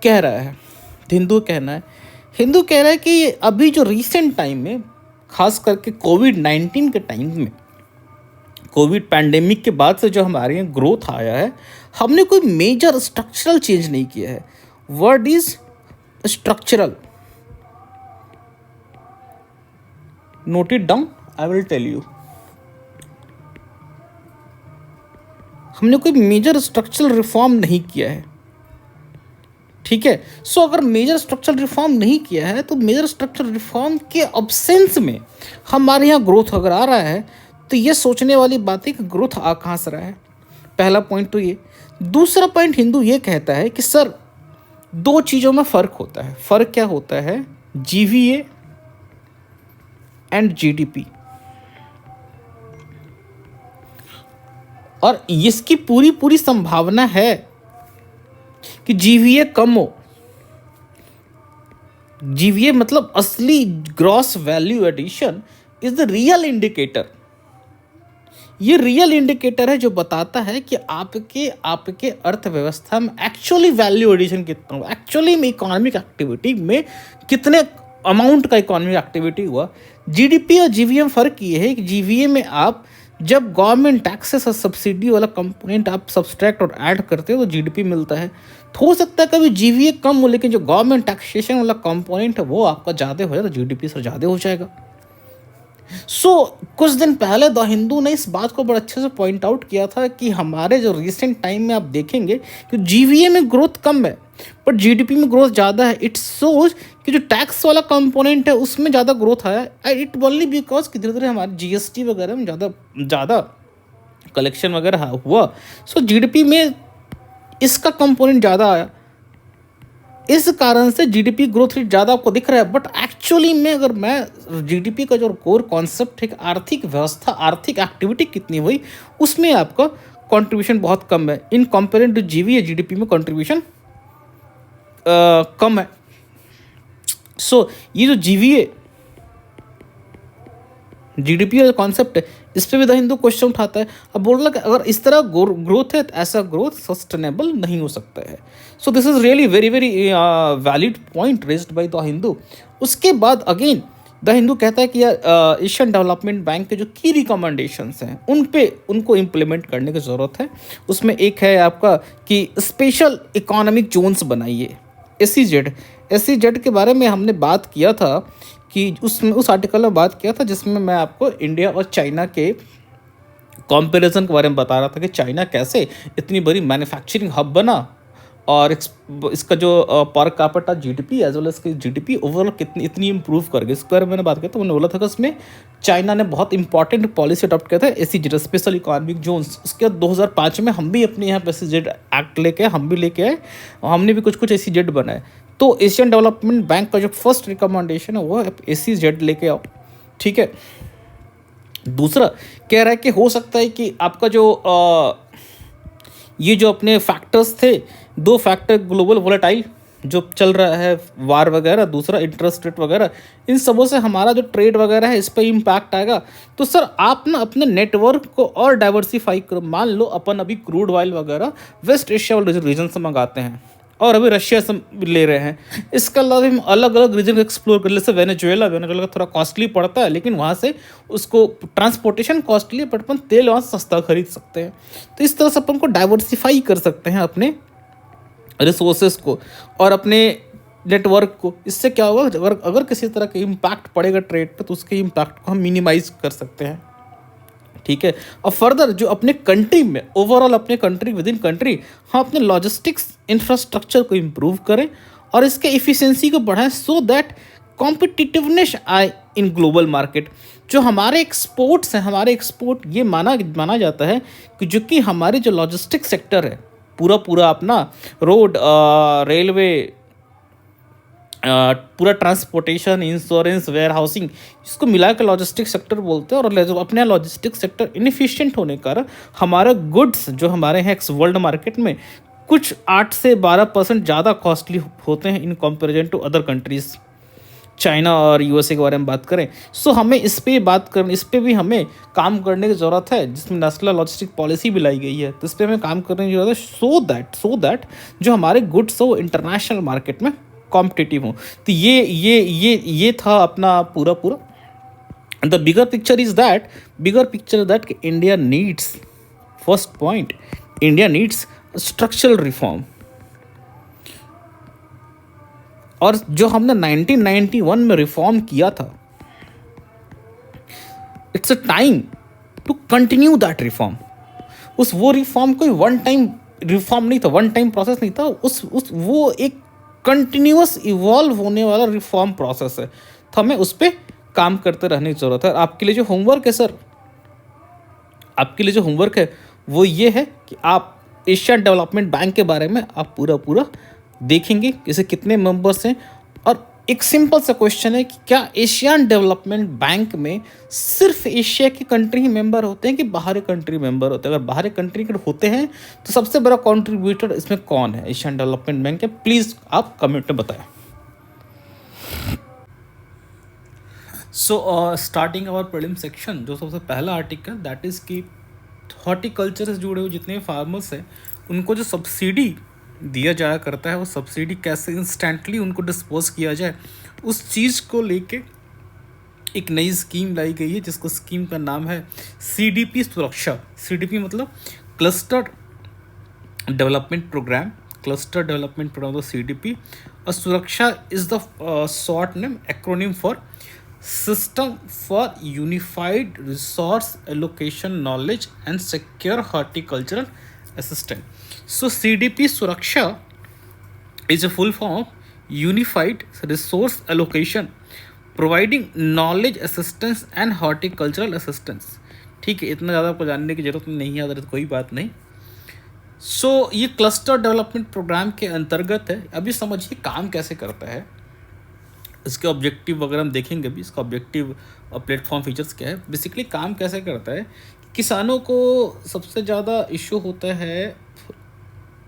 कह रहा है। हिंदू कह रहा है कि अभी जो रीसेंट टाइम में, खास करके कोविड-19 के टाइम में, कोविड पैंडेमिक के बाद से जो हमारे यहाँ ग्रोथ आया है, हमने कोई मेजर स्ट्रक्चरल चेंज नहीं किया है। Word is structural, note it down, I will tell you. हमने कोई मेजर स्ट्रक्चरल रिफॉर्म नहीं किया है, ठीक है। सो अगर मेजर स्ट्रक्चरल रिफॉर्म नहीं किया है तो मेजर स्ट्रक्चरल रिफॉर्म के अब्सेंस में हमारे यहाँ ग्रोथ अगर आ रहा है तो ये सोचने वाली बात है कि ग्रोथ आ कहाँ से रहा है। पहला पॉइंट तो ये। दूसरा पॉइंट हिंदू ये कहता है कि सर दो चीज़ों में फ़र्क होता है। फ़र्क क्या होता है? GVA and GDP. और इसकी पूरी पूरी संभावना है कि जीवीए कम हो। जीवीए मतलब असली gross value addition is the real indicator. ये रियल इंडिकेटर है जो बताता है कि आपके अर्थव्यवस्था में एक्चुअली वैल्यू एडिशन कितना हुआ, एक्चुअली में इकोनॉमिक एक्टिविटी में कितने अमाउंट का इकोनॉमिक एक्टिविटी हुआ। जीडीपी और जीवीए में फ़र्क ये है कि जीवीए में आप जब गवर्नमेंट टैक्सेस और सब्सिडी वाला कंपोनेंट आप सब्सट्रैक्ट और ऐड करते हो तो जीडीपी मिलता है। तो हो सकता है कभी जीवीए कम हो लेकिन जो गवर्नमेंट टैक्सेशन वाला कंपोनेंट है वो आपका ज़्यादा हो जाए तो जीडीपी से ज़्यादा हो जाएगा। कुछ दिन पहले द हिंदू ने इस बात को बड़े अच्छे से पॉइंट आउट किया था कि हमारे जो रिसेंट टाइम में आप देखेंगे कि जीवीए में ग्रोथ कम है बट जीडीपी में ग्रोथ ज़्यादा है। इट्स सोच कि जो टैक्स वाला कंपोनेंट है उसमें ज़्यादा ग्रोथ आया है। इट ओनली बिकॉज कि धीरे धीरे हमारे जीएसटी वगैरह में ज़्यादा कलेक्शन वगैरह हुआ। जीडीपी में इसका कंपोनेंट ज़्यादा आया, इस कारण से जीडीपी ग्रोथ रेट ज़्यादा आपको दिख रहा है। बट एक्चुअली में अगर मैं जीडीपी का जो कोर कॉन्सेप्ट है आर्थिक व्यवस्था, आर्थिक एक्टिविटी कितनी हुई, उसमें आपका कंट्रीब्यूशन बहुत कम है। In comparison to GVA GDP में कंट्रीब्यूशन कम है। ये जो जीवीए जीडीपी का कॉन्सेप्ट है इस पे भी द हिंदू क्वेश्चन उठाता है। अब बोल रहा कि अगर इस तरह ग्रोथ है तो ऐसा ग्रोथ सस्टेनेबल नहीं हो सकता है। This is really very very valid point raised by the Hindu. उसके बाद अगेन द हिंदू कहता है कि यार एशियन डेवलपमेंट बैंक के जो की रिकमेंडेशंस हैं उनको इम्प्लीमेंट करने की ज़रूरत है। उसमें एक है आपका कि स्पेशल इकोनॉमिक जोन्स बनाइए, SEZ के बारे में हमने बात किया था कि उस आर्टिकल में बात किया था जिसमें मैं आपको इंडिया और चाइना के कंपैरिजन के बारे में बता रहा था कि चाइना कैसे इतनी बड़ी मैन्युफैक्चरिंग हब बना और इसका जो per capita GDP as well as GDP overall कितनी इतनी इंप्रूव कर गई। इसके बारे में मैंने बात की तो मैंने बोला था कि उसमें चाइना ने बहुत इंपॉर्टेंट पॉलिसी अडॉप्ट किया था SEZ स्पेशल इकोनॉमिक जोन्स। उसके बाद 2005 में हम भी अपने यहाँ पे SEZ एक्ट लेके हम भी लेके आए और हमने भी कुछ SEZ बनाए। तो एशियन डेवलपमेंट बैंक का जो फर्स्ट रिकमेंडेशन है वो SEZ लेके आओ, ठीक है। दूसरा कह रहा है कि हो सकता है कि आपका जो ये जो अपने फैक्टर्स थे, दो फैक्टर ग्लोबल वोलेटाइल जो चल रहा है वार वगैरह, दूसरा इंटरेस्ट रेट वगैरह, इन सबों से हमारा जो ट्रेड वगैरह है इस पर इम्पैक्ट आएगा। तो सर आप ना अपने नेटवर्क को और डाइवर्सिफाई करो। मान लो अपन अभी क्रूड ऑयल वगैरह वेस्ट एशिया वाले रीजन से मंगाते हैं और अभी रशिया से ले रहे हैं। इसके अलावा हम अलग अलग रीजन को एक्सप्लोर कर ले। जैसे वेनेजुएला का थोड़ा कॉस्टली पड़ता है लेकिन वहाँ से उसको ट्रांसपोर्टेशन कॉस्टली बट अपन तेल वहाँ से सस्ता खरीद सकते हैं। तो इस तरह से अपन को डाइवर्सिफाई कर सकते हैं अपने रिसोर्सेज को और अपने नेटवर्क को। इससे क्या होगा, अगर किसी तरह का इम्पैक्ट पड़ेगा ट्रेड पे तो उसके इम्पैक्ट को हम मिनिमाइज कर सकते हैं, ठीक है। और फर्दर जो अपने कंट्री में ओवरऑल अपने कंट्री विद इन कंट्री हम अपने लॉजिस्टिक्स इंफ्रास्ट्रक्चर को इम्प्रूव करें और इसके इफ़िशियंसी को बढ़ाएं सो दैट कॉम्पिटिटिवनेस आए इन ग्लोबल मार्केट। जो हमारे एक्सपोर्ट्स हैं, हमारे एक्सपोर्ट ये माना जाता है कि जो कि हमारे जो लॉजिस्टिक सेक्टर है पूरा अपना रोड, रेलवे, पूरा ट्रांसपोर्टेशन, इंश्योरेंस, वेयर हाउसिंग, इसको मिला के लॉजिस्टिक सेक्टर बोलते हैं। और अपने लॉजिस्टिक सेक्टर इनफिशिएंट होने के कारण हमारे गुड्स जो हमारे हैं वर्ल्ड मार्केट में कुछ 8 से 12% ज़्यादा कॉस्टली होते हैं in comparison to other countries. China और USA के बारे में बात करें हमें इस पर भी हमें काम करने की ज़रूरत है, जिसमें नेशनल लॉजिस्टिक पॉलिसी भी लाई गई है। तो इस पर हमें काम करने की ज़रूरत है सो दैट जो हमारे गुड्स हो वो इंटरनेशनल मार्केट में कॉम्पिटिटिव हो। तो ये था अपना पूरा the bigger picture is that कि India needs, first point, India needs structural reform. और जो हमने 1991 में रिफॉर्म किया था it's a time to continue that reform. वो रिफॉर्म कोई वन टाइम रिफॉर्म नहीं था, वन टाइम प्रोसेस नहीं था, उस वो एक कंटिन्यूअस इवॉल्व होने वाला रिफॉर्म प्रोसेस है। तो हमें उस पर काम करते रहने की ज़रूरत है। आपके लिए जो होमवर्क है सर, आपके लिए जो होमवर्क है वो ये है कि आप एशियन डेवलपमेंट बैंक के बारे में आप पूरा पूरा देखेंगे, इसे कितने मेंबर्स हैं, और एक सिंपल सा क्वेश्चन है कि क्या एशियन डेवलपमेंट बैंक में सिर्फ एशिया के कंट्री ही मेंबर होते हैं कि बाहरी कंट्री मेंबर होते हैं? अगर बाहरी कंट्री के होते हैं तो सबसे बड़ा कंट्रीब्यूटर इसमें कौन है एशियन डेवलपमेंट बैंक के? प्लीज़ आप कमेंट में बताएं। So starting our prelim section, जो सबसे पहला आर्टिकल दैट इज़ कि हॉर्टिकल्चर से जुड़े हुए जितने फार्मर्स हैं उनको जो सब्सिडी दिया जाया करता है, वो सब्सिडी कैसे इंस्टेंटली उनको डिस्पोज किया जाए, उस चीज़ को लेके एक नई स्कीम लाई गई है, जिसको स्कीम का नाम है CDP सुरक्षा। CDP मतलब cluster development programme, cluster development programme CDP, और Suraksha is the short name acronym for system for unified resource allocation knowledge and secure horticultural assistant. So CDP Suraksha is a full form of Unified Resource Allocation Providing Knowledge Assistance and Horticultural Assistance। ठीक है, इतना ज़्यादा आपको जानने की जरूरत नहीं है, अदर कोई बात नहीं। ये क्लस्टर डेवलपमेंट प्रोग्राम के अंतर्गत है। अभी समझिए काम कैसे करता है, इसके ऑब्जेक्टिव वगैरह हम देखेंगे भी, इसका ऑब्जेक्टिव और प्लेटफॉर्म फीचर्स क्या है। बेसिकली काम कैसे करता है, किसानों को सबसे ज़्यादा इश्यू होता है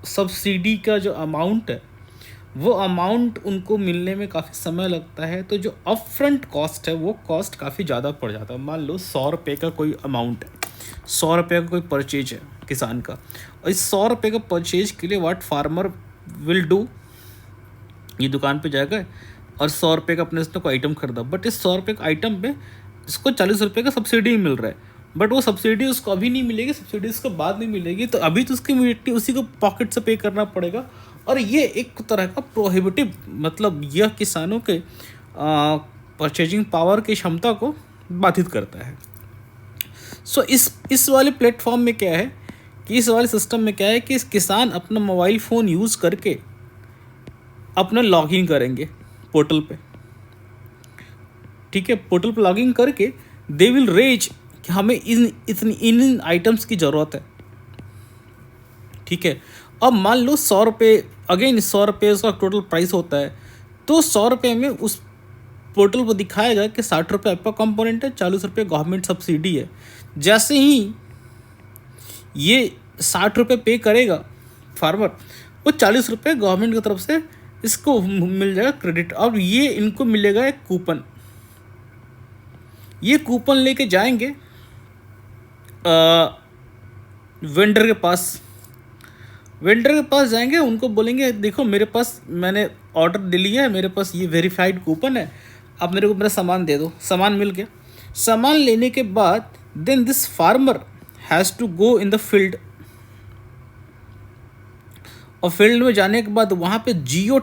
सब्सिडी का जो अमाउंट है, वो अमाउंट उनको मिलने में काफ़ी समय लगता है। तो जो अप फ्रंट कॉस्ट है वो कॉस्ट काफ़ी ज़्यादा पड़ जाता है। मान लो 100 रुपये का कोई अमाउंट है, 100 रुपये का कोई परचेज है किसान का, और इस 100 रुपये का परचेज के लिए व्हाट फार्मर विल डू, ये दुकान पे जाएगा और 100 रुपये का अपने को आइटम खरीदा, बट इस 100 रुपये का आइटम पे इसको 40 रुपये का सब्सिडी मिल रहा है, बट वो सब्सिडी उसको अभी नहीं मिलेगी, सब्सिडी उसको बाद में मिलेगी। तो अभी तो उसकी इमीडिएटली उसी को पॉकेट से पे करना पड़ेगा, और ये एक तरह का प्रोहिबिटिव, मतलब यह किसानों के परचेजिंग पावर की क्षमता को बाधित करता है। इस वाले प्लेटफॉर्म में क्या है कि इस वाले सिस्टम में क्या है कि इस किसान अपना मोबाइल फ़ोन यूज़ करके अपना लॉगिन करेंगे पोर्टल पे। ठीक है, पोर्टल पे लॉगिन करके दे विल रेज कि हमें इन आइटम्स की ज़रूरत है। ठीक है, अब मान लो 100 रुपये, अगेन 100 रुपये उसका टोटल प्राइस होता है, तो 100 रुपये में उस पोर्टल पर दिखाएगा कि 60 रुपये आपका कंपोनेंट है, 40 रुपये गवर्नमेंट सब्सिडी है। जैसे ही ये 60 रुपये पे करेगा फार्मर, वो 40 रुपये गवर्नमेंट की तरफ से इसको मिल जाएगा क्रेडिट, और ये इनको मिलेगा एक कूपन। ये कूपन लेके जाएंगे वेंडर के पास, जाएंगे, उनको बोलेंगे देखो मेरे पास मैंने ऑर्डर दे लिया है, मेरे पास ये वेरीफाइड कूपन है, आप मेरे को मेरा सामान दे दो। सामान मिल गया। सामान लेने के बाद then this farmer has to go in the field, और फील्ड में जाने के बाद वहाँ पे जियो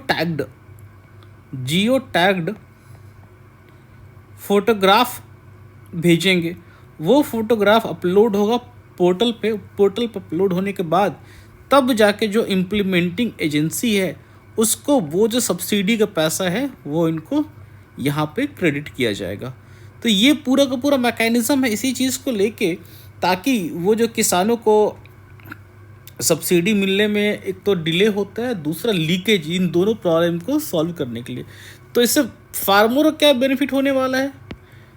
टैग्ड फोटोग्राफ भेजेंगे। वो फोटोग्राफ अपलोड होगा पोर्टल पे अपलोड होने के बाद तब जाके जो इम्प्लीमेंटिंग एजेंसी है उसको वो जो सब्सिडी का पैसा है वो इनको यहाँ पे क्रेडिट किया जाएगा। तो ये पूरा का पूरा मैकेनिज़्म है इसी चीज़ को लेके, ताकि वो जो किसानों को सब्सिडी मिलने में एक तो डिले होता है, दूसरा लीकेज, इन दोनों प्रॉब्लम को सॉल्व करने के लिए। तो इससे फार्मर को क्या बेनिफिट होने वाला है?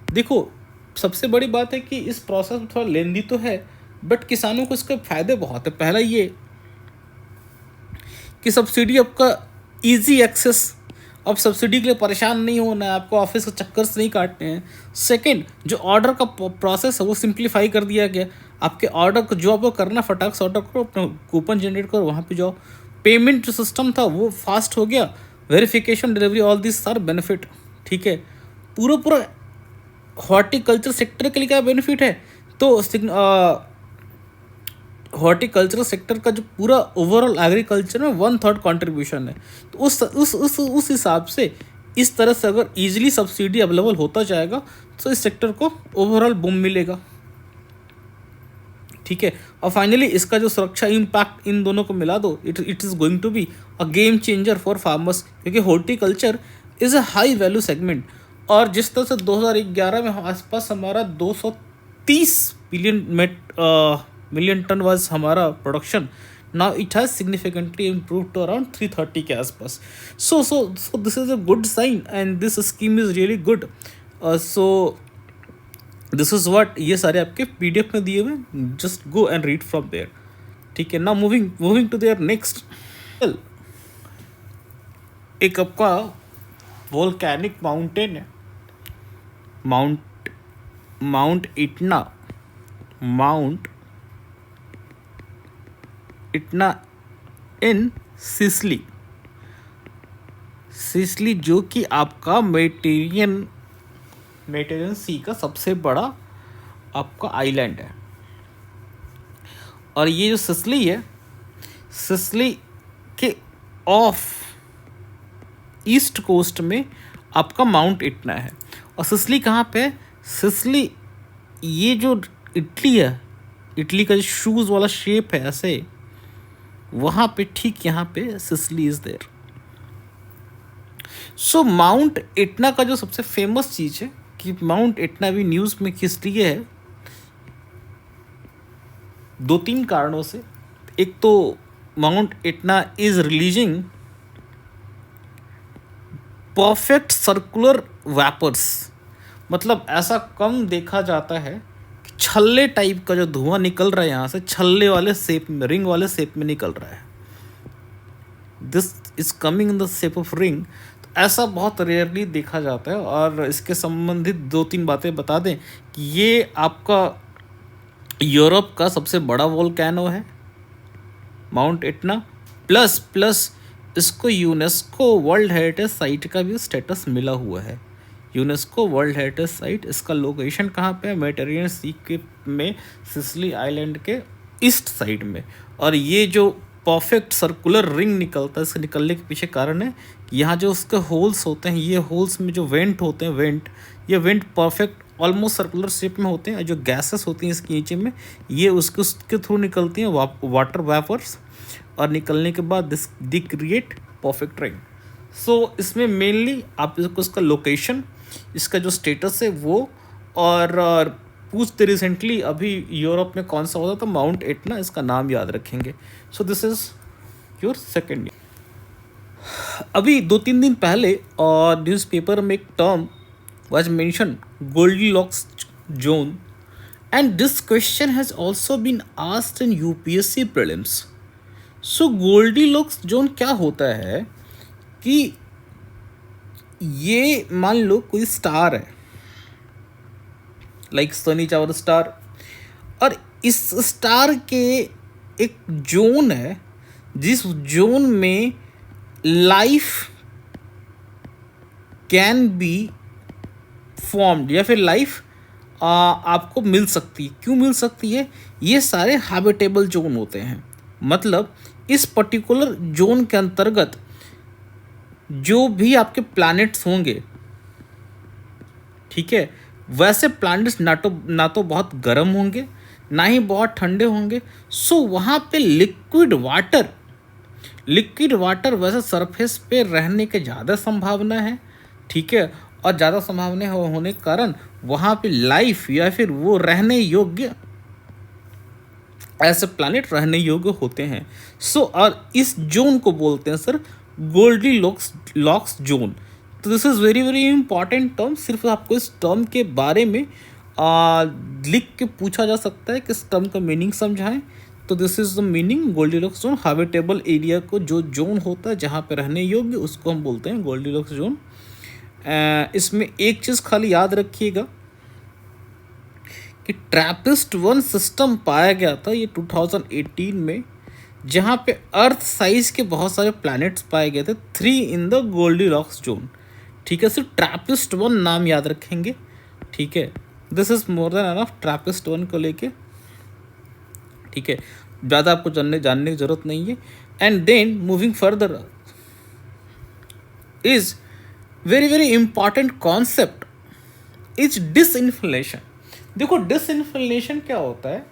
देखो, सबसे बड़ी बात है कि इस प्रोसेस में थोड़ा लेंदी तो है, बट किसानों को इसके फ़ायदे बहुत है। पहला ये कि सब्सिडी आपका इजी एक्सेस, अब सब्सिडी के लिए परेशान नहीं होना है, आपको ऑफिस के चक्कर से नहीं काटने हैं। सेकंड, जो ऑर्डर का प्रोसेस है वो सिंप्लीफाई कर दिया गया। आपके ऑर्डर को जो आपको करना, फटाक से ऑर्डर करो, अपना कूपन जनरेट करो, वहाँ पे जाओ। पेमेंट जो सिस्टम था वो फास्ट हो गया, verification, delivery, all this are benefit. ठीक है, पूरा हॉर्टिकल्चर सेक्टर के लिए क्या बेनिफिट है? तो हॉर्टिकल्चरल सेक्टर का जो पूरा ओवरऑल एग्रीकल्चर में 1/3 कंट्रीब्यूशन है। तो उस हिसाब से इस तरह से अगर ईजिली सब्सिडी अवेलेबल होता जाएगा तो इस सेक्टर को ओवरऑल बूम मिलेगा, ठीक है। और फाइनली इसका जो सुरक्षा इम्पैक्ट इन दोनों को मिला दो, it is going to be a game changer for farmers, क्योंकि horticulture is a high value segment. और जिस तरह से 2011 में आसपास हमारा 230 मिलियन टन वाज हमारा production, now it has significantly improve to around 330 के आसपास। So this is a good sign and this scheme is really good. So this is what, ये सारे आपके PDF में दिए हुए, just go and read from there, ठीक है। Now moving to their next, एक आपका वोल्केनिक माउंटेन है, माउंट इटना इन सिसली, जो कि आपका मेडिटेरियन सी का सबसे बड़ा आपका आइलैंड है। और ये जो सिसली है, सिसली के ऑफ ईस्ट कोस्ट में आपका माउंट इटना है। और सिसली कहाँ पे है? सिसली, ये जो इटली है, इटली का जो शूज़ वाला शेप है ऐसे, वहाँ पे ठीक यहाँ पे Sicily is there. So Mount Etna का जो सबसे फेमस चीज़ है कि माउंट इटना भी न्यूज़ में किस लिए है, 2-3 कारणों से। एक तो Mount Etna is releasing perfect circular vapours, मतलब ऐसा कम देखा जाता है कि छल्ले टाइप का जो धुआं निकल रहा है यहाँ से, छल्ले वाले शेप में, रिंग वाले शेप में निकल रहा है। This is coming in the shape of ring. तो ऐसा बहुत रेयरली देखा जाता है। और इसके संबंधित 2-3 बातें बता दें कि ये आपका यूरोप का सबसे बड़ा वोल्केनो है माउंट इटना, प्लस इसको यूनेस्को वर्ल्ड हेरिटेज साइट का भी स्टेटस मिला हुआ है। यूनेस्को वर्ल्ड हेरिटेज साइट, इसका लोकेशन कहाँ पे है? मेडिटेरियन सी के में, सिसली आइलैंड के ईस्ट साइड में। और ये जो परफेक्ट सर्कुलर रिंग निकलता है, इसके निकलने के पीछे कारण है कि यहाँ जो उसके होल्स होते हैं, ये होल्स में जो वेंट होते हैं, ये went perfect almost circular shape में होते हैं। जो गैसेस होती हैं इसके नीचे में, ये उसके थ्रू निकलती हैं वाटर वेपर्स, और निकलने के बाद दे क्रिएट परफेक्ट रिंग। सो इसमें मेनली आप इसका लोकेशन, इसका जो स्टेटस है वो, और पूछते रिसेंटली अभी यूरोप में कौन सा होता, तो माउंट इटना, इसका नाम याद रखेंगे। सो दिस इज़ योर सेकेंड। अभी 2-3 दिन पहले और न्यूज़पेपर में एक term was mentioned, Goldilocks zone, and this question has also been asked in UPSC prelims. So Goldilocks zone क्या होता है कि ये मान लो कोई स्टार है, लाइक सनी चावल स्टार, और इस स्टार के एक जोन है जिस जोन में लाइफ कैन बी फॉर्म्ड, या फिर लाइफ आपको मिल सकती है। क्यों मिल सकती है? ये सारे हैबिटेबल जोन होते हैं। मतलब इस पर्टिकुलर जोन के अंतर्गत जो भी आपके प्लैनेट्स होंगे, ठीक है, वैसे प्लैनेट्स ना तो बहुत गर्म होंगे, ना ही बहुत ठंडे होंगे। सो वहाँ पे लिक्विड वाटर वैसे सरफेस पे रहने के ज़्यादा संभावना है, ठीक है। और ज़्यादा संभावना होने के कारण वहाँ पे लाइफ या फिर वो रहने योग्य, ऐसे प्लैनेट रहने योग्य होते हैं। सो और इस जोन को बोलते हैं सर गोल्डीलॉक्स जोन। तो this is very very important term. सिर्फ आपको इस टर्म के बारे में लिख के पूछा जा सकता है कि इस टर्म का मीनिंग समझाएं। तो this is the meaning Goldilocks zone. Habitable area को जो जोन होता है जहाँ पे रहने योग्य, उसको हम बोलते हैं गोल्डीलॉक्स जोन। इसमें एक चीज़ खाली याद रखिएगा कि ट्रैपिस्ट-1 सिस्टम पाया गया था ये 2018 में, जहाँ पे अर्थ साइज के बहुत सारे प्लैनेट्स पाए गए थे, 3 इन द गोल्डीलॉक्स जोन, ठीक है। सिर्फ ट्रैपिस्ट-1 नाम याद रखेंगे, ठीक है। This is more than enough TRAPPIST-1 को लेके, ठीक है। ज़्यादा आपको जानने की ज़रूरत नहीं है। And then moving further is very very important concept is disinflation. देखो डिसइन्फ्लेशन क्या होता है,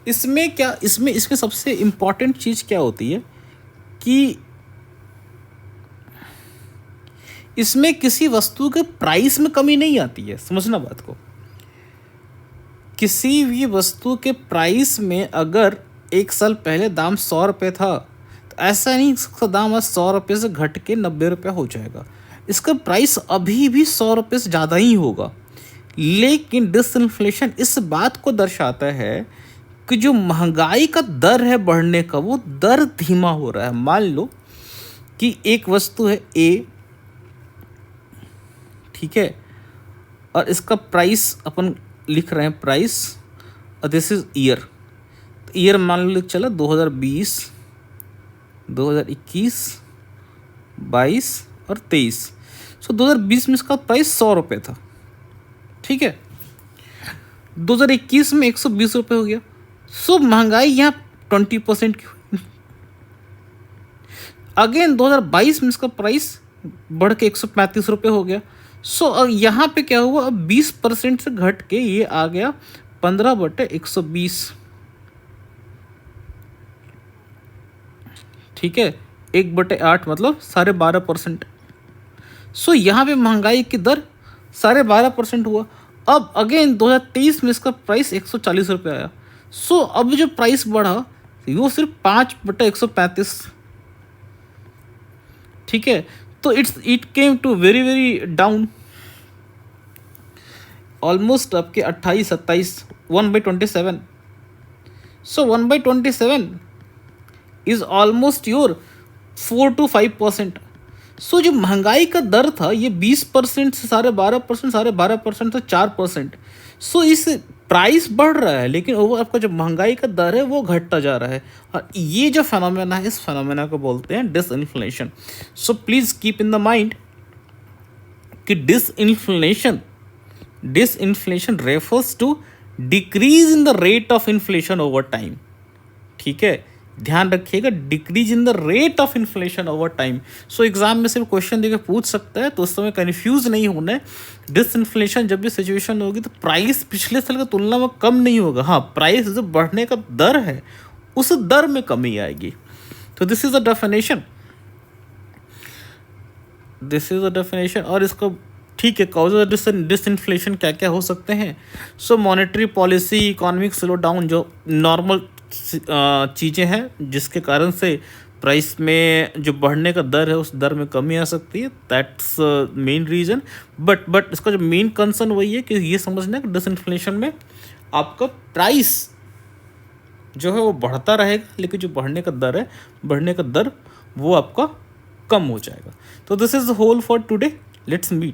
इसमें क्या इसमें सबसे इंपॉर्टेंट चीज़ क्या होती है कि इसमें किसी वस्तु के प्राइस में कमी नहीं आती है। समझना बात को, किसी भी वस्तु के प्राइस में अगर एक साल पहले दाम 100 रुपये था, तो ऐसा नहीं इसका दाम आज 100 रुपये से घट के 90 रुपये हो जाएगा। इसका प्राइस अभी भी 100 रुपये से ज़्यादा ही होगा। लेकिन डिसइन्फ्लेशन इस बात को दर्शाता है कि जो महंगाई का दर है बढ़ने का, वो दर धीमा हो रहा है। मान लो कि एक वस्तु है ए, ठीक है, और इसका प्राइस अपन लिख रहे हैं प्राइस, और दिस इज ईयर। तो ईयर मान लो चला 2020, 2021, 22 और 23। सो 2020 में इसका प्राइस 100 रुपये था, ठीक है। 2021 में 120 रुपये हो गया। सो महंगाई यहाँ 20% की हुई। अगेन 2022 में इसका प्राइस बढ़ के 135 रुपये हो गया। सो यहाँ पे क्या हुआ, अब 20% से घट के ये आ गया 15/120, ठीक है। 1/8 मतलब 12.5%। सो यहाँ पे महंगाई की दर 12.5% हुआ। अब अगेन 2023 में इसका प्राइस 140 रुपये आया। सो अब जो प्राइस बढ़ा वो सिर्फ 5/135, ठीक है। तो it came to very very down, almost आपके 28-27, 1/27। So 1/27 is almost your 4 to 5%। So जो महंगाई का दर था ये 20% से 12.5%, 12.5% से 4%। सो इस प्राइस बढ़ रहा है, लेकिन ओवर आपका जो महंगाई का दर है वो घटता जा रहा है। और ये जो फेनोमेना है, इस फेनोमेना को बोलते हैं disinflation. So please keep in the mind कि disinflation refers to decrease in the rate of inflation over time, ठीक है। ध्यान रखिएगा, decrease in the rate of inflation over time. So exam में सिर्फ क्वेश्चन देकर पूछ सकता है, तो उस समय कन्फ्यूज नहीं होना है। डिसइन्फ्लेशन जब भी सिचुएशन होगी तो प्राइस पिछले साल की तुलना में कम नहीं होगा। हाँ, प्राइस जो बढ़ने का दर है उस दर में कमी आएगी। तो दिस इज द डेफिनेशन। और इसको ठीक है, कॉजेज डिसइन्फ्लेशन क्या क्या हो सकते हैं। So monetary policy, economic slowdown, जो नॉर्मल चीज़ें हैं जिसके कारण से प्राइस में जो बढ़ने का दर है उस दर में कमी आ सकती है। That's main reason. बट इसका जो मेन कंसर्न वही है कि ये समझना है कि डिसइन्फ्लेशन में आपका प्राइस जो है वो बढ़ता रहेगा, लेकिन जो बढ़ने का दर वो आपका कम हो जाएगा। तो this is the whole for today. Let's meet.